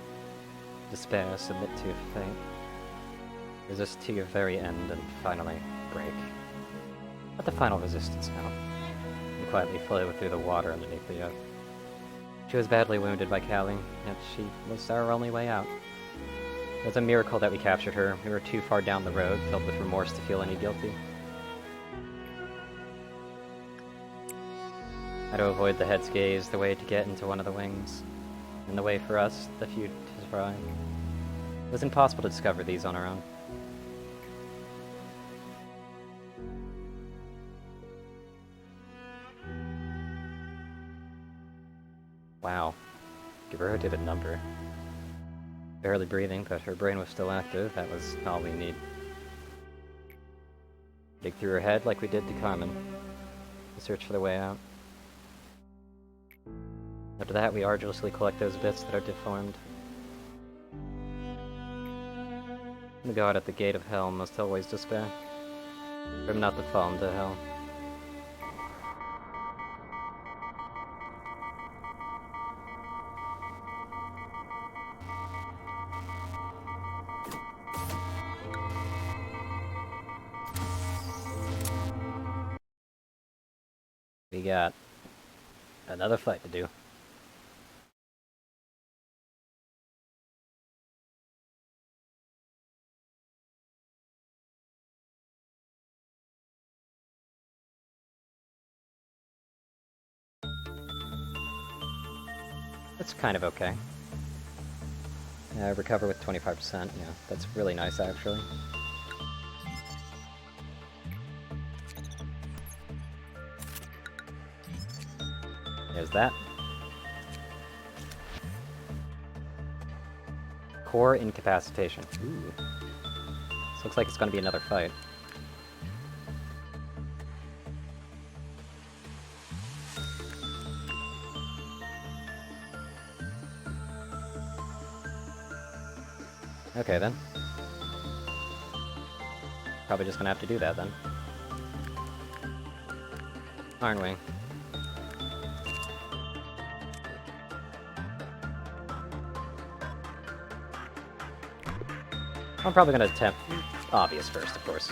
A: Despair, submit to your fate. Resist to your very end, and finally, break. Let the final resistance now, and quietly flow through the water underneath the earth. She was badly wounded by Callie, yet she was our only way out. It was a miracle that we captured her. We were too far down the road, filled with remorse to feel any guilty. How to avoid the head's gaze, the way to get into one of the wings, and the way for us, the few to try. It was impossible to discover these on our own. Wow. Guerrero did a number. Barely breathing, but her brain was still active. That was all we need. Dig through her head like we did to Carmen. Search for the way out. After that, we arduously collect those bits that are deformed. The guard at the gate of hell must always despair. For him not to fall into hell. We got another fight to do. That's kind of okay. Recover with 25%, yeah, that's really nice actually. There's that. Core incapacitation. Ooh. This looks like it's gonna be another fight. Okay then. Probably just gonna have to do that then. Aren't we? I'm probably gonna attempt obvious first, of course.